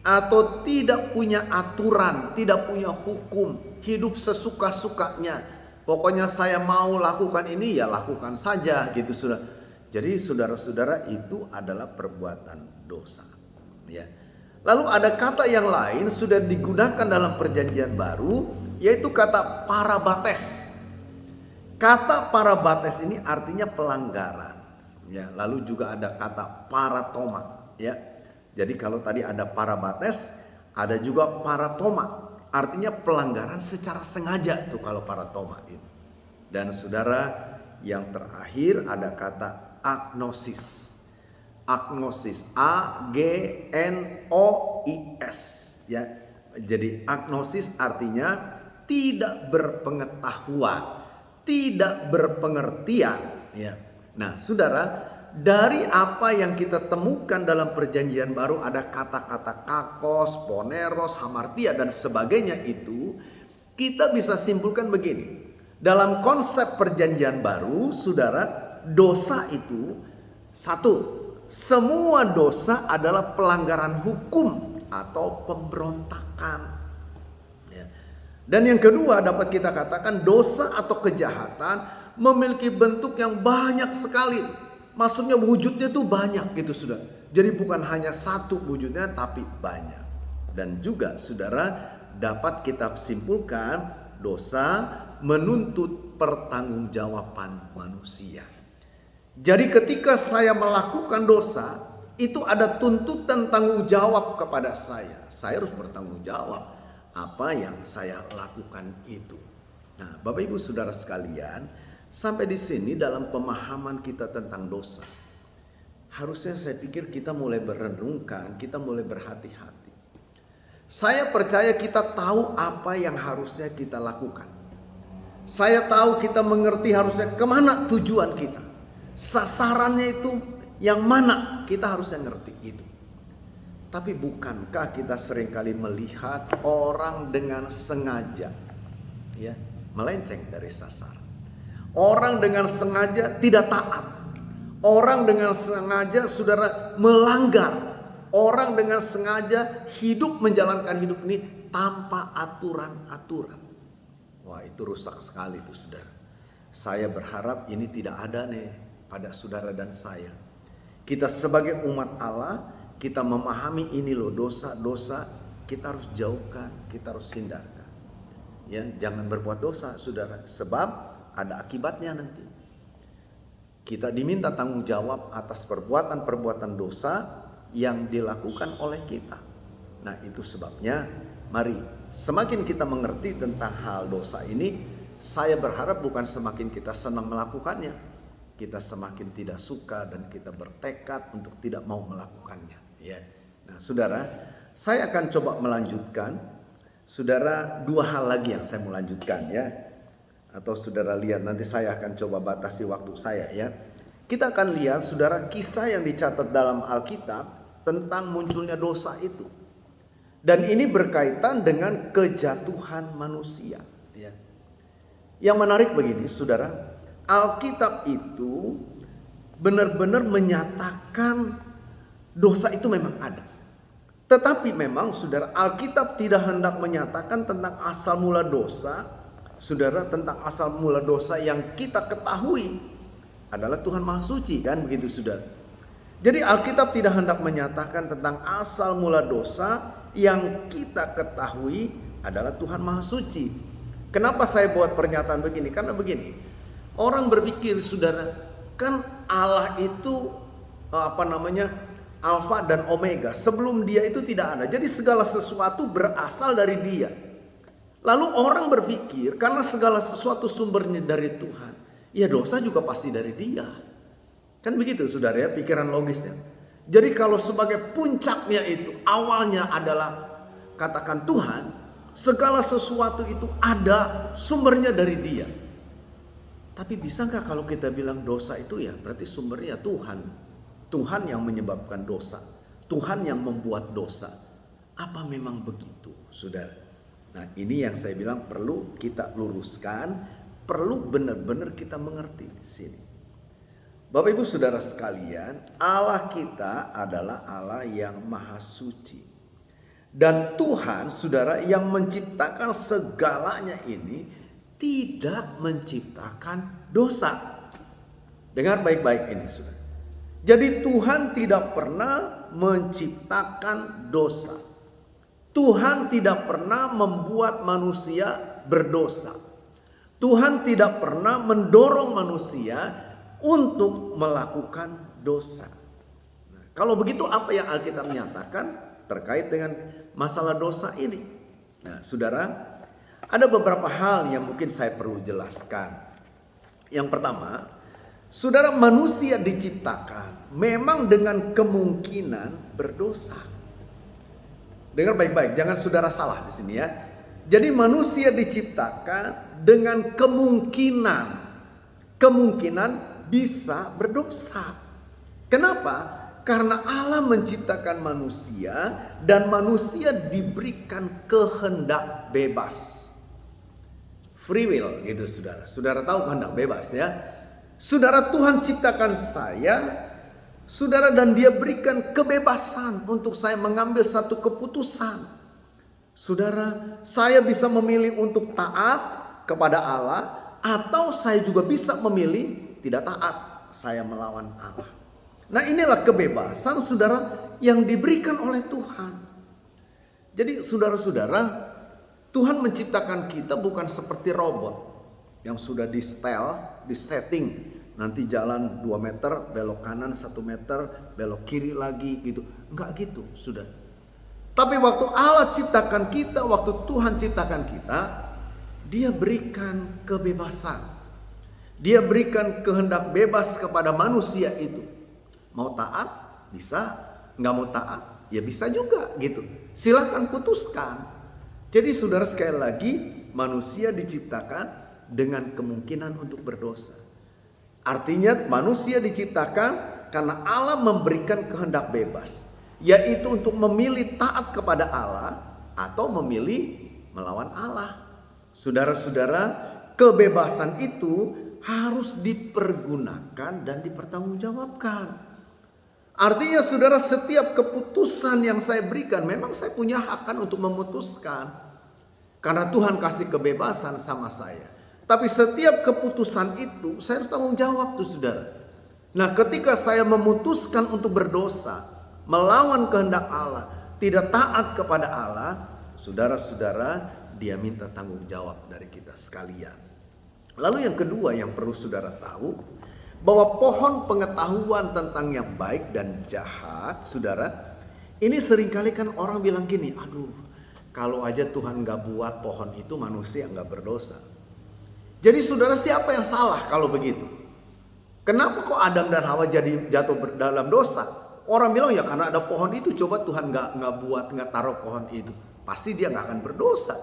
atau tidak punya aturan, tidak punya hukum, hidup sesuka-sukanya. Pokoknya saya mau lakukan ini ya lakukan saja gitu saudara. Jadi saudara-saudara, itu adalah perbuatan dosa. Ya. Lalu ada kata yang lain sudah digunakan dalam perjanjian baru, yaitu kata parabates. Kata parabates ini artinya pelanggaran. Ya, lalu juga ada kata paratoma. Ya, jadi kalau tadi ada parabates, ada juga paratoma. artinya pelanggaran secara sengaja tuh kalau paratoma itu. Dan saudara, yang terakhir ada kata agnosis. Agnosis, A-G-N-O-I-S ya. Jadi agnosis artinya tidak berpengetahuan, tidak berpengertian ya. Nah, saudara, dari apa yang kita temukan dalam perjanjian baru ada kata-kata kakos, poneros, hamartia dan sebagainya itu, kita bisa simpulkan begini. Dalam konsep perjanjian baru, saudara, dosa itu satu, semua dosa adalah pelanggaran hukum atau pemberontakan. Ya. Dan yang kedua dapat kita katakan dosa atau kejahatan memiliki bentuk yang banyak sekali. Maksudnya wujudnya itu banyak gitu sudah. Jadi bukan hanya satu wujudnya tapi banyak. Dan juga saudara dapat kita simpulkan dosa menuntut pertanggungjawaban manusia. Jadi ketika saya melakukan dosa itu ada tuntutan tanggung jawab kepada saya. Saya harus bertanggung jawab apa yang saya lakukan itu. Nah, Bapak Ibu Saudara sekalian, sampai di sini dalam pemahaman kita tentang dosa, harusnya saya pikir kita mulai berenungkan, kita mulai berhati-hati. Saya percaya kita tahu apa yang harusnya kita lakukan. Saya tahu kita mengerti harusnya kemana tujuan kita. Sasarannya itu yang mana kita harusnya ngerti itu. Tapi bukankah kita seringkali melihat orang dengan sengaja ya melenceng dari sasaran. Orang dengan sengaja tidak taat. Orang dengan sengaja saudara melanggar. Orang dengan sengaja hidup menjalankan hidup ini tanpa aturan-aturan. Wah, itu rusak sekali itu saudara. Saya berharap ini tidak ada nih pada saudara dan saya. Kita sebagai umat Allah, kita memahami ini loh dosa-dosa, kita harus jauhkan, kita harus hindarkan. Ya, jangan berbuat dosa saudara, sebab ada akibatnya nanti. Kita diminta tanggung jawab atas perbuatan-perbuatan dosa yang dilakukan oleh kita. Nah, itu sebabnya mari semakin kita mengerti tentang hal dosa ini, saya berharap bukan semakin kita senang melakukannya, kita semakin tidak suka dan kita bertekad untuk tidak mau melakukannya. Ya. Nah, saudara, saya akan coba melanjutkan. Saudara, dua hal lagi yang saya mau lanjutkan ya. Atau saudara lihat nanti saya akan coba batasi waktu saya ya. Kita akan lihat saudara kisah yang dicatat dalam Alkitab tentang munculnya dosa itu. Dan ini berkaitan dengan kejatuhan manusia ya. Yang menarik begini saudara, Alkitab itu benar-benar menyatakan dosa itu memang ada. Tetapi memang saudara, Alkitab tidak hendak menyatakan tentang asal mula dosa. Saudara, tentang asal mula dosa yang kita ketahui adalah Tuhan Maha Suci, kan begitu saudara. Jadi Alkitab tidak hendak menyatakan tentang asal mula dosa yang kita ketahui adalah Tuhan Maha Suci. Kenapa saya buat pernyataan begini? Karena begini, orang berpikir saudara, kan Allah itu Alfa dan Omega. Sebelum dia itu tidak ada. Jadi segala sesuatu berasal dari dia. Lalu orang berpikir karena segala sesuatu sumbernya dari Tuhan, ya dosa juga pasti dari dia. Kan begitu saudara ya pikiran logisnya. Jadi kalau sebagai puncaknya itu awalnya adalah katakan Tuhan, segala sesuatu itu ada sumbernya dari dia. Tapi bisa nggak kalau kita bilang dosa itu ya berarti sumbernya Tuhan. Tuhan yang menyebabkan dosa. Tuhan yang membuat dosa. Apa memang begitu saudara? Nah, ini yang saya bilang perlu kita luruskan, perlu benar-benar kita mengerti di sini. Bapak Ibu Saudara sekalian, Allah kita adalah Allah yang Maha Suci. Dan Tuhan, Saudara, yang menciptakan segalanya ini tidak menciptakan dosa. Dengar baik-baik ini, Saudara. Jadi Tuhan tidak pernah menciptakan dosa. Tuhan tidak pernah membuat manusia berdosa. Tuhan tidak pernah mendorong manusia untuk melakukan dosa. Nah, kalau begitu apa yang Alkitab menyatakan terkait dengan masalah dosa ini? Nah, saudara, ada beberapa hal yang mungkin saya perlu jelaskan. Yang pertama, saudara, manusia diciptakan memang dengan kemungkinan berdosa. Dengar baik-baik, jangan saudara salah di sini ya. Jadi manusia diciptakan dengan kemungkinan bisa berdosa. Kenapa? Karena Allah menciptakan manusia dan manusia diberikan kehendak bebas. Free will gitu saudara. Saudara tahu kehendak bebas ya. Saudara, Tuhan ciptakan saya, saudara, dan dia berikan kebebasan untuk saya mengambil satu keputusan. Saudara, saya bisa memilih untuk taat kepada Allah, atau saya juga bisa memilih tidak taat, saya melawan Allah. Nah, inilah kebebasan saudara yang diberikan oleh Tuhan. Jadi saudara-saudara, Tuhan menciptakan kita bukan seperti robot yang sudah di-setel, di-setting. Nanti jalan 2 meter, belok kanan 1 meter, belok kiri lagi gitu. Enggak gitu, sudah. Tapi waktu Allah ciptakan kita, waktu Tuhan ciptakan kita, dia berikan kebebasan. Dia berikan kehendak bebas kepada manusia itu. Mau taat bisa, nggak mau taat ya bisa juga gitu. Silakan putuskan. Jadi saudara, sekali lagi, manusia diciptakan dengan kemungkinan untuk berdosa. Artinya manusia diciptakan karena Allah memberikan kehendak bebas, yaitu untuk memilih taat kepada Allah atau memilih melawan Allah. Saudara-saudara, kebebasan itu harus dipergunakan dan dipertanggungjawabkan. Artinya saudara, setiap keputusan yang saya berikan, memang saya punya hak kan untuk memutuskan. Karena Tuhan kasih kebebasan sama saya. Tapi setiap keputusan itu saya harus tanggung jawab tuh saudara. Nah, ketika saya memutuskan untuk berdosa, melawan kehendak Allah, tidak taat kepada Allah, saudara-saudara, dia minta tanggung jawab dari kita sekalian. Lalu yang kedua yang perlu saudara tahu, bahwa pohon pengetahuan tentang yang baik dan jahat, saudara, ini seringkali kan orang bilang gini, aduh, kalau aja Tuhan gak buat pohon itu, manusia gak berdosa. Jadi saudara, siapa yang salah kalau begitu? Kenapa kok Adam dan Hawa jadi jatuh dalam dosa? Orang bilang ya karena ada pohon itu, coba Tuhan gak taruh pohon itu, pasti dia gak akan berdosa.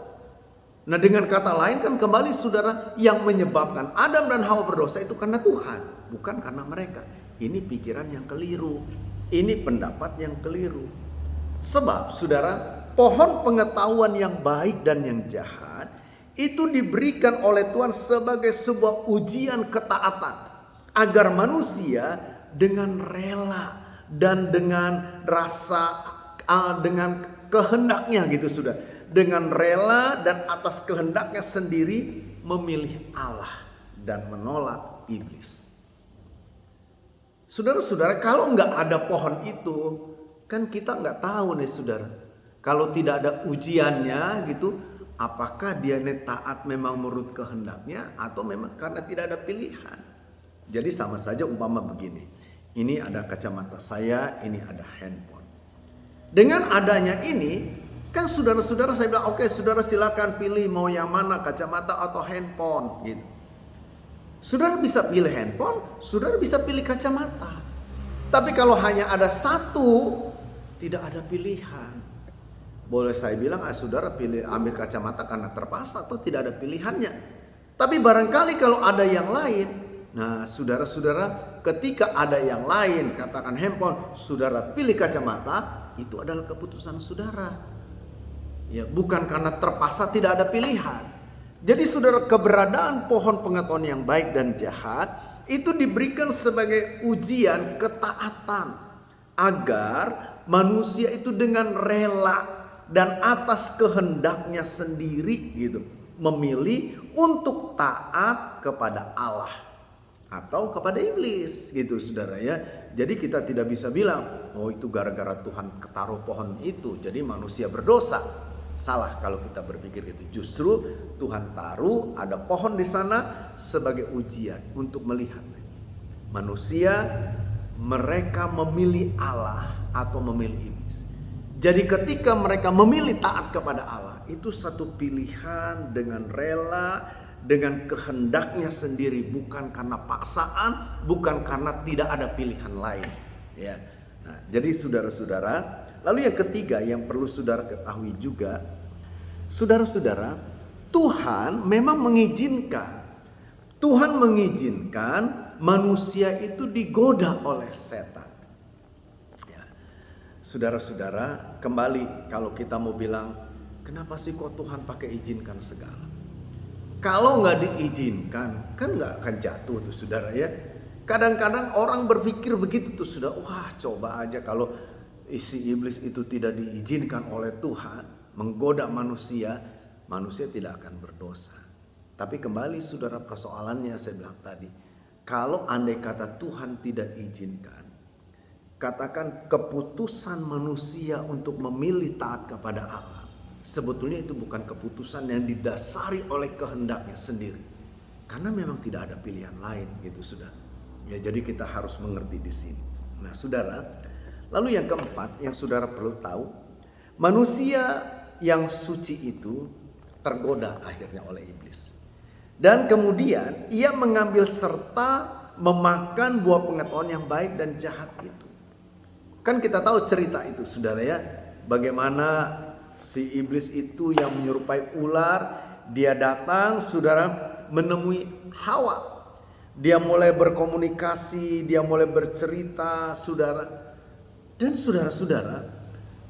Nah, dengan kata lain kan kembali saudara, yang menyebabkan Adam dan Hawa berdosa itu karena Tuhan, bukan karena mereka. Ini pikiran yang keliru, ini pendapat yang keliru. Sebab saudara, pohon pengetahuan yang baik dan yang jahat itu diberikan oleh Tuhan sebagai sebuah ujian ketaatan, agar manusia dengan rela dan dengan rasa, dengan kehendaknya gitu sudah, dengan rela dan atas kehendaknya sendiri memilih Allah dan menolak iblis. Saudara-saudara, kalau nggak ada pohon itu, kan kita nggak tahu nih saudara. Kalau tidak ada ujiannya gitu, apakah dia taat memang menurut kehendaknya atau memang karena tidak ada pilihan. Jadi sama saja umpama begini. Ini ada kacamata saya, ini ada handphone. Dengan adanya ini, kan saudara-saudara saya bilang, oke, saudara silakan pilih mau yang mana, kacamata atau handphone gitu. Saudara bisa pilih handphone, saudara bisa pilih kacamata. Tapi kalau hanya ada satu, tidak ada pilihan. Boleh saya bilang, saudara pilih ambil kacamata karena terpaksa atau tidak ada pilihannya. Tapi barangkali kalau ada yang lain, nah saudara-saudara, ketika ada yang lain, katakan handphone, saudara pilih kacamata, itu adalah keputusan saudara. Ya, bukan karena terpaksa, tidak ada pilihan. Jadi saudara, keberadaan pohon pengetahuan yang baik dan jahat itu diberikan sebagai ujian ketaatan, agar manusia itu dengan rela dan atas kehendaknya sendiri gitu, memilih untuk taat kepada Allah atau kepada iblis gitu saudara ya. Jadi kita tidak bisa bilang, oh itu gara-gara Tuhan ketaruh pohon itu jadi manusia berdosa. Salah kalau kita berpikir itu. Justru Tuhan taruh ada pohon di sana sebagai ujian untuk melihat manusia, mereka memilih Allah atau memilih iblis. Jadi ketika mereka memilih taat kepada Allah, itu satu pilihan dengan rela, dengan kehendaknya sendiri, bukan karena paksaan, bukan karena tidak ada pilihan lain. Ya. Nah, jadi saudara-saudara, lalu yang ketiga yang perlu saudara ketahui juga, saudara-saudara, Tuhan memang mengizinkan manusia itu digoda oleh setan. Ya. Saudara-saudara, kembali kalau kita mau bilang, kenapa sih kok Tuhan pakai izinkan segala? Kalau nggak diizinkan, kan nggak akan jatuh tuh saudara ya. Kadang-kadang orang berpikir begitu tuh sudah, wah coba aja kalau isi iblis itu tidak diizinkan oleh Tuhan, menggoda manusia tidak akan berdosa. Tapi kembali saudara, persoalannya saya bilang tadi, kalau andai kata Tuhan tidak izinkan, katakan keputusan manusia untuk memilih taat kepada Allah, sebetulnya itu bukan keputusan yang didasari oleh kehendaknya sendiri, karena memang tidak ada pilihan lain gitu saudara. Ya, jadi kita harus mengerti di sini. Nah saudara, lalu yang keempat yang saudara perlu tahu, manusia yang suci itu tergoda akhirnya oleh iblis. Dan kemudian ia mengambil serta memakan buah pengetahuan yang baik dan jahat itu. Kan kita tahu cerita itu saudara ya, bagaimana si iblis itu yang menyerupai ular, dia datang saudara menemui Hawa. Dia mulai berkomunikasi, dia mulai bercerita saudara. Dan saudara-saudara,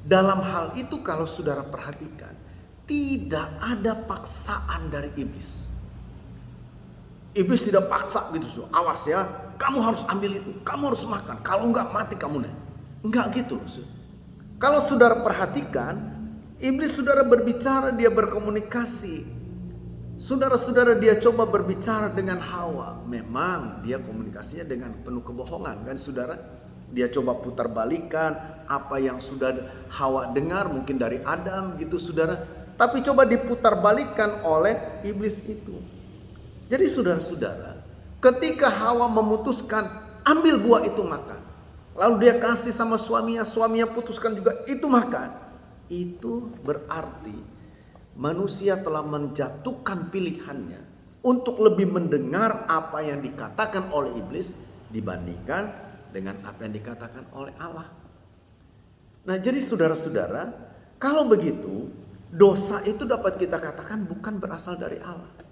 dalam hal itu kalau saudara perhatikan, tidak ada paksaan dari iblis. Iblis tidak paksa gitu, awas ya, kamu harus ambil itu, kamu harus makan, kalau enggak mati kamu nih. Enggak gitu. Kalau saudara perhatikan, iblis saudara berbicara, dia berkomunikasi. Saudara-saudara, dia coba berbicara dengan Hawa. Memang dia komunikasinya dengan penuh kebohongan kan saudara. Dia coba putar balikan apa yang sudah Hawa dengar mungkin dari Adam gitu saudara. Tapi coba diputar balikan oleh iblis itu. Jadi saudara-saudara, ketika Hawa memutuskan ambil buah itu makan, lalu dia kasih sama suaminya putuskan juga itu makan, itu berarti manusia telah menjatuhkan pilihannya untuk lebih mendengar apa yang dikatakan oleh iblis dibandingkan dengan apa yang dikatakan oleh Allah. Nah jadi saudara-saudara, kalau begitu dosa itu dapat kita katakan bukan berasal dari Allah.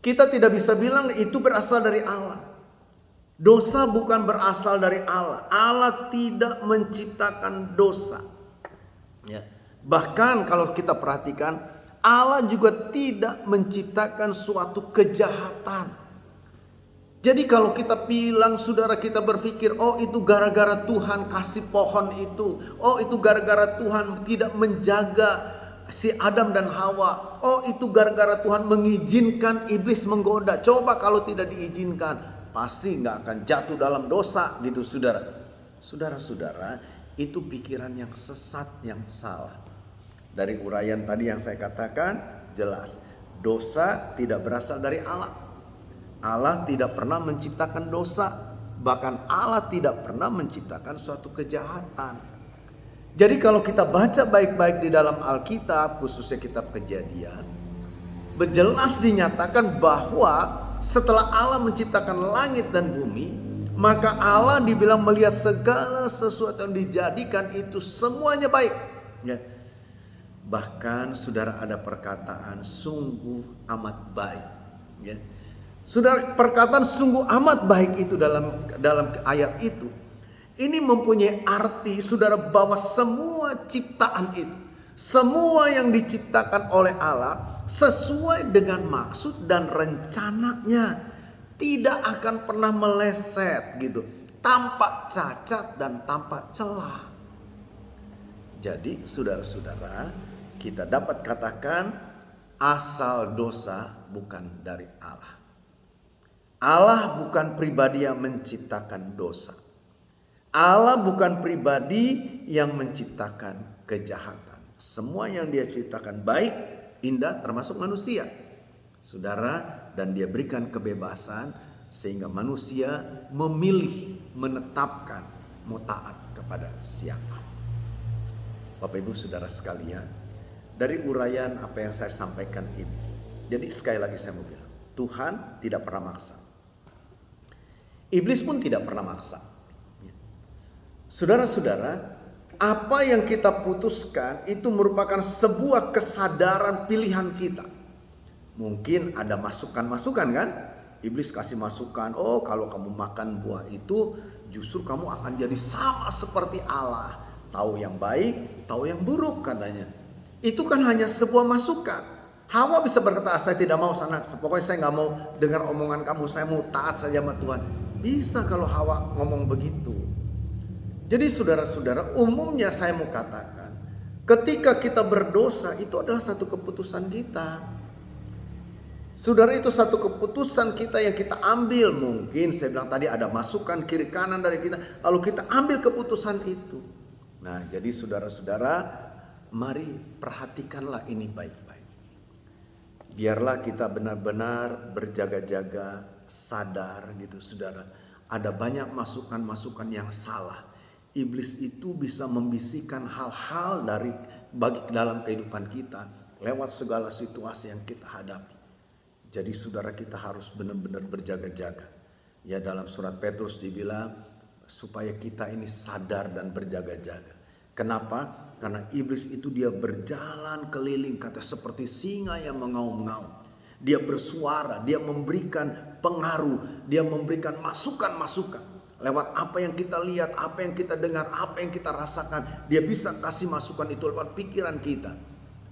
Kita tidak bisa bilang itu berasal dari Allah. Dosa bukan berasal dari Allah. Allah tidak menciptakan dosa. Ya. Bahkan kalau kita perhatikan, Allah juga tidak menciptakan suatu kejahatan. Jadi kalau kita bilang, saudara, kita berpikir, oh itu gara-gara Tuhan kasih pohon itu. Oh itu gara-gara Tuhan tidak menjaga si Adam dan Hawa. Oh itu gara-gara Tuhan mengizinkan iblis menggoda. Coba kalau tidak diizinkan, pasti nggak akan jatuh dalam dosa gitu saudara. Saudara-saudara, itu pikiran yang sesat, yang salah. Dari uraian tadi yang saya katakan jelas, dosa tidak berasal dari Allah. Allah tidak pernah menciptakan dosa. Bahkan Allah tidak pernah menciptakan suatu kejahatan. Jadi kalau kita baca baik-baik di dalam Alkitab, khususnya kitab Kejadian, jelas dinyatakan bahwa setelah Allah menciptakan langit dan bumi, maka Allah dibilang melihat segala sesuatu yang dijadikan itu semuanya baik. Ya. Bahkan saudara ada perkataan sungguh amat baik. Ya. Saudara, perkataan sungguh amat baik itu dalam ayat itu, ini mempunyai arti saudara bahwa semua ciptaan itu, semua yang diciptakan oleh Allah sesuai dengan maksud dan rencananya, tidak akan pernah meleset gitu, tanpa cacat dan tanpa celah. Jadi saudara-saudara, kita dapat katakan asal dosa bukan dari Allah. Allah bukan pribadi yang menciptakan dosa. Allah bukan pribadi yang menciptakan kejahatan. Semua yang dia ciptakan baik, indah, termasuk manusia. Saudara, dan dia berikan kebebasan sehingga manusia memilih, menetapkan mau taat kepada siapa. Bapak Ibu Saudara sekalian, dari uraian apa yang saya sampaikan ini. Jadi sekali lagi saya mau bilang, Tuhan tidak pernah maksa. Iblis pun tidak pernah maksa. Saudara-saudara, apa yang kita putuskan itu merupakan sebuah kesadaran pilihan kita. Mungkin ada masukan-masukan kan? Iblis kasih masukan, oh kalau kamu makan buah itu justru kamu akan jadi sama seperti Allah. Tahu yang baik, tahu yang buruk katanya. Itu kan hanya sebuah masukan. Hawa bisa berkata, saya tidak mau sana, pokoknya saya nggak mau dengar omongan kamu, saya mau taat saja sama Tuhan. Bisa kalau Hawa ngomong begitu. Jadi saudara-saudara, umumnya saya mau katakan, ketika kita berdosa itu adalah satu keputusan kita. Saudara, itu satu keputusan kita yang kita ambil. Mungkin saya bilang tadi ada masukan kiri kanan dari kita, lalu kita ambil keputusan itu. Nah, jadi saudara-saudara, mari perhatikanlah ini baik-baik. Biarlah kita benar-benar berjaga-jaga, sadar gitu saudara. Ada banyak masukan-masukan yang salah. Iblis itu bisa membisikkan hal-hal bagi dalam kehidupan kita lewat segala situasi yang kita hadapi. Jadi saudara, kita harus benar-benar berjaga-jaga. Ya, dalam surat Petrus dibilang supaya kita ini sadar dan berjaga-jaga. Kenapa? Karena iblis itu dia berjalan keliling kata seperti singa yang mengaum-ngaum. Dia bersuara, dia memberikan pengaruh, dia memberikan masukan-masukan. Lewat apa yang kita lihat, apa yang kita dengar, apa yang kita rasakan. Dia bisa kasih masukan itu lewat pikiran kita.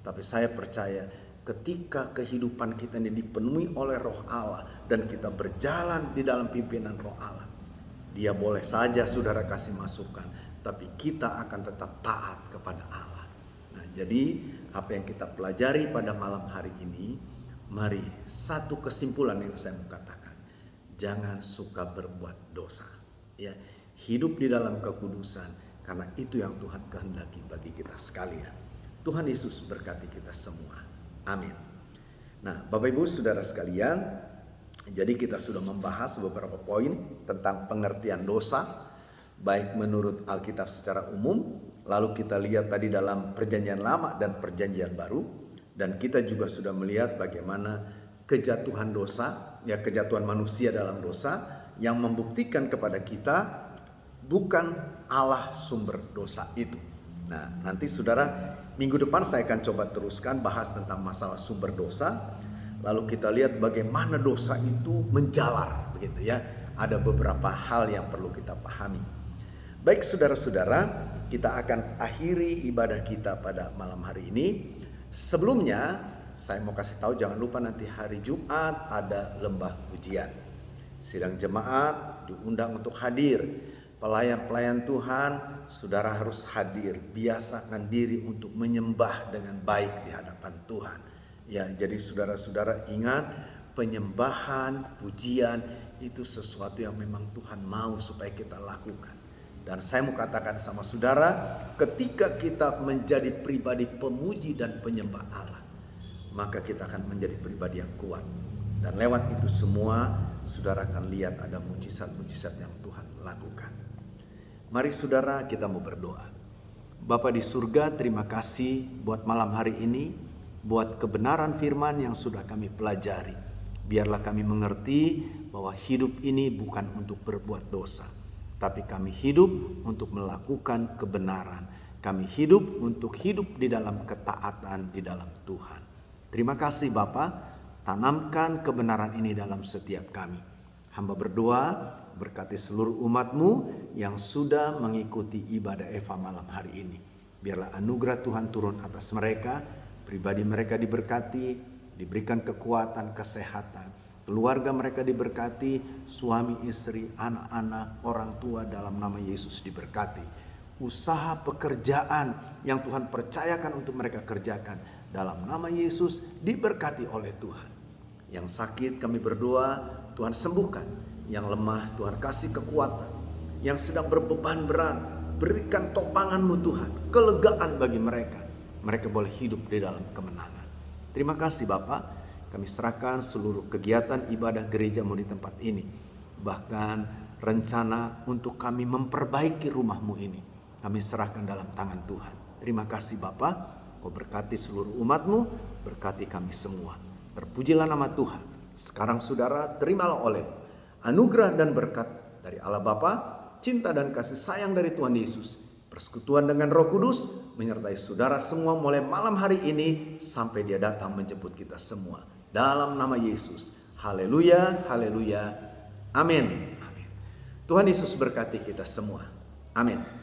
Tapi saya percaya ketika kehidupan kita ini dipenuhi oleh Roh Allah dan kita berjalan di dalam pimpinan Roh Allah, Dia boleh saja saudara kasih masukan, tapi kita akan tetap taat kepada Allah. Nah, jadi apa yang kita pelajari pada malam hari ini, mari satu kesimpulan yang saya mau katakan, jangan suka berbuat dosa. Ya, hidup di dalam kekudusan, karena itu yang Tuhan kehendaki bagi kita sekalian. Tuhan Yesus berkati kita semua. Amin. Nah, Bapak Ibu Saudara sekalian, jadi kita sudah membahas beberapa poin tentang pengertian dosa, baik menurut Alkitab secara umum, lalu kita lihat tadi dalam Perjanjian Lama dan Perjanjian Baru, dan kita juga sudah melihat bagaimana kejatuhan dosa, ya kejatuhan manusia dalam dosa, yang membuktikan kepada kita bukan Allah sumber dosa itu. Nah, nanti saudara, minggu depan saya akan coba teruskan bahas tentang masalah sumber dosa. Lalu kita lihat bagaimana dosa itu menjalar, begitu ya. Ada beberapa hal yang perlu kita pahami. Baik saudara-saudara, kita akan akhiri ibadah kita pada malam hari ini. Sebelumnya, saya mau kasih tahu jangan lupa nanti hari Jumat ada lembah pujian. Sidang jemaat diundang untuk hadir. Pelayan-pelayan Tuhan, saudara harus hadir. Biasakan diri untuk menyembah dengan baik di hadapan Tuhan. Ya, jadi saudara-saudara ingat, penyembahan, pujian itu sesuatu yang memang Tuhan mau supaya kita lakukan. Dan saya mau katakan sama saudara, ketika kita menjadi pribadi pemuji dan penyembah Allah, maka kita akan menjadi pribadi yang kuat. Dan lewat itu semua, saudara akan lihat ada mujizat-mujizat yang Tuhan lakukan. Mari saudara, kita mau berdoa. Bapa di surga, terima kasih buat malam hari ini, buat kebenaran firman yang sudah kami pelajari. Biarlah kami mengerti bahwa hidup ini bukan untuk berbuat dosa, tapi kami hidup untuk melakukan kebenaran. Kami hidup untuk hidup di dalam ketaatan di dalam Tuhan. Terima kasih Bapa. Tanamkan kebenaran ini dalam setiap kami. Hamba berdoa, berkati seluruh umat-Mu yang sudah mengikuti ibadah Eva malam hari ini. Biarlah anugerah Tuhan turun atas mereka, pribadi mereka diberkati, diberikan kekuatan, kesehatan. Keluarga mereka diberkati, suami, istri, anak-anak, orang tua dalam nama Yesus diberkati. Usaha pekerjaan yang Tuhan percayakan untuk mereka kerjakan dalam nama Yesus diberkati oleh Tuhan. Yang sakit kami berdoa Tuhan sembuhkan, yang lemah Tuhan kasih kekuatan, yang sedang berbeban berat berikan topangan-Mu Tuhan, kelegaan bagi mereka. Mereka boleh hidup di dalam kemenangan. Terima kasih Bapa, kami serahkan seluruh kegiatan ibadah gereja-Mu di tempat ini, bahkan rencana untuk kami memperbaiki rumah-Mu ini, kami serahkan dalam tangan Tuhan. Terima kasih Bapa, Kau berkati seluruh umat-Mu, berkati kami semua. Terpujilah nama Tuhan. Sekarang saudara, terimalah oleh anugerah dan berkat dari Allah Bapa, cinta dan kasih sayang dari Tuhan Yesus, persekutuan dengan Roh Kudus menyertai saudara semua mulai malam hari ini sampai Dia datang menjemput kita semua. Dalam nama Yesus. Haleluya, haleluya. Amin. Amin. Tuhan Yesus berkati kita semua. Amin.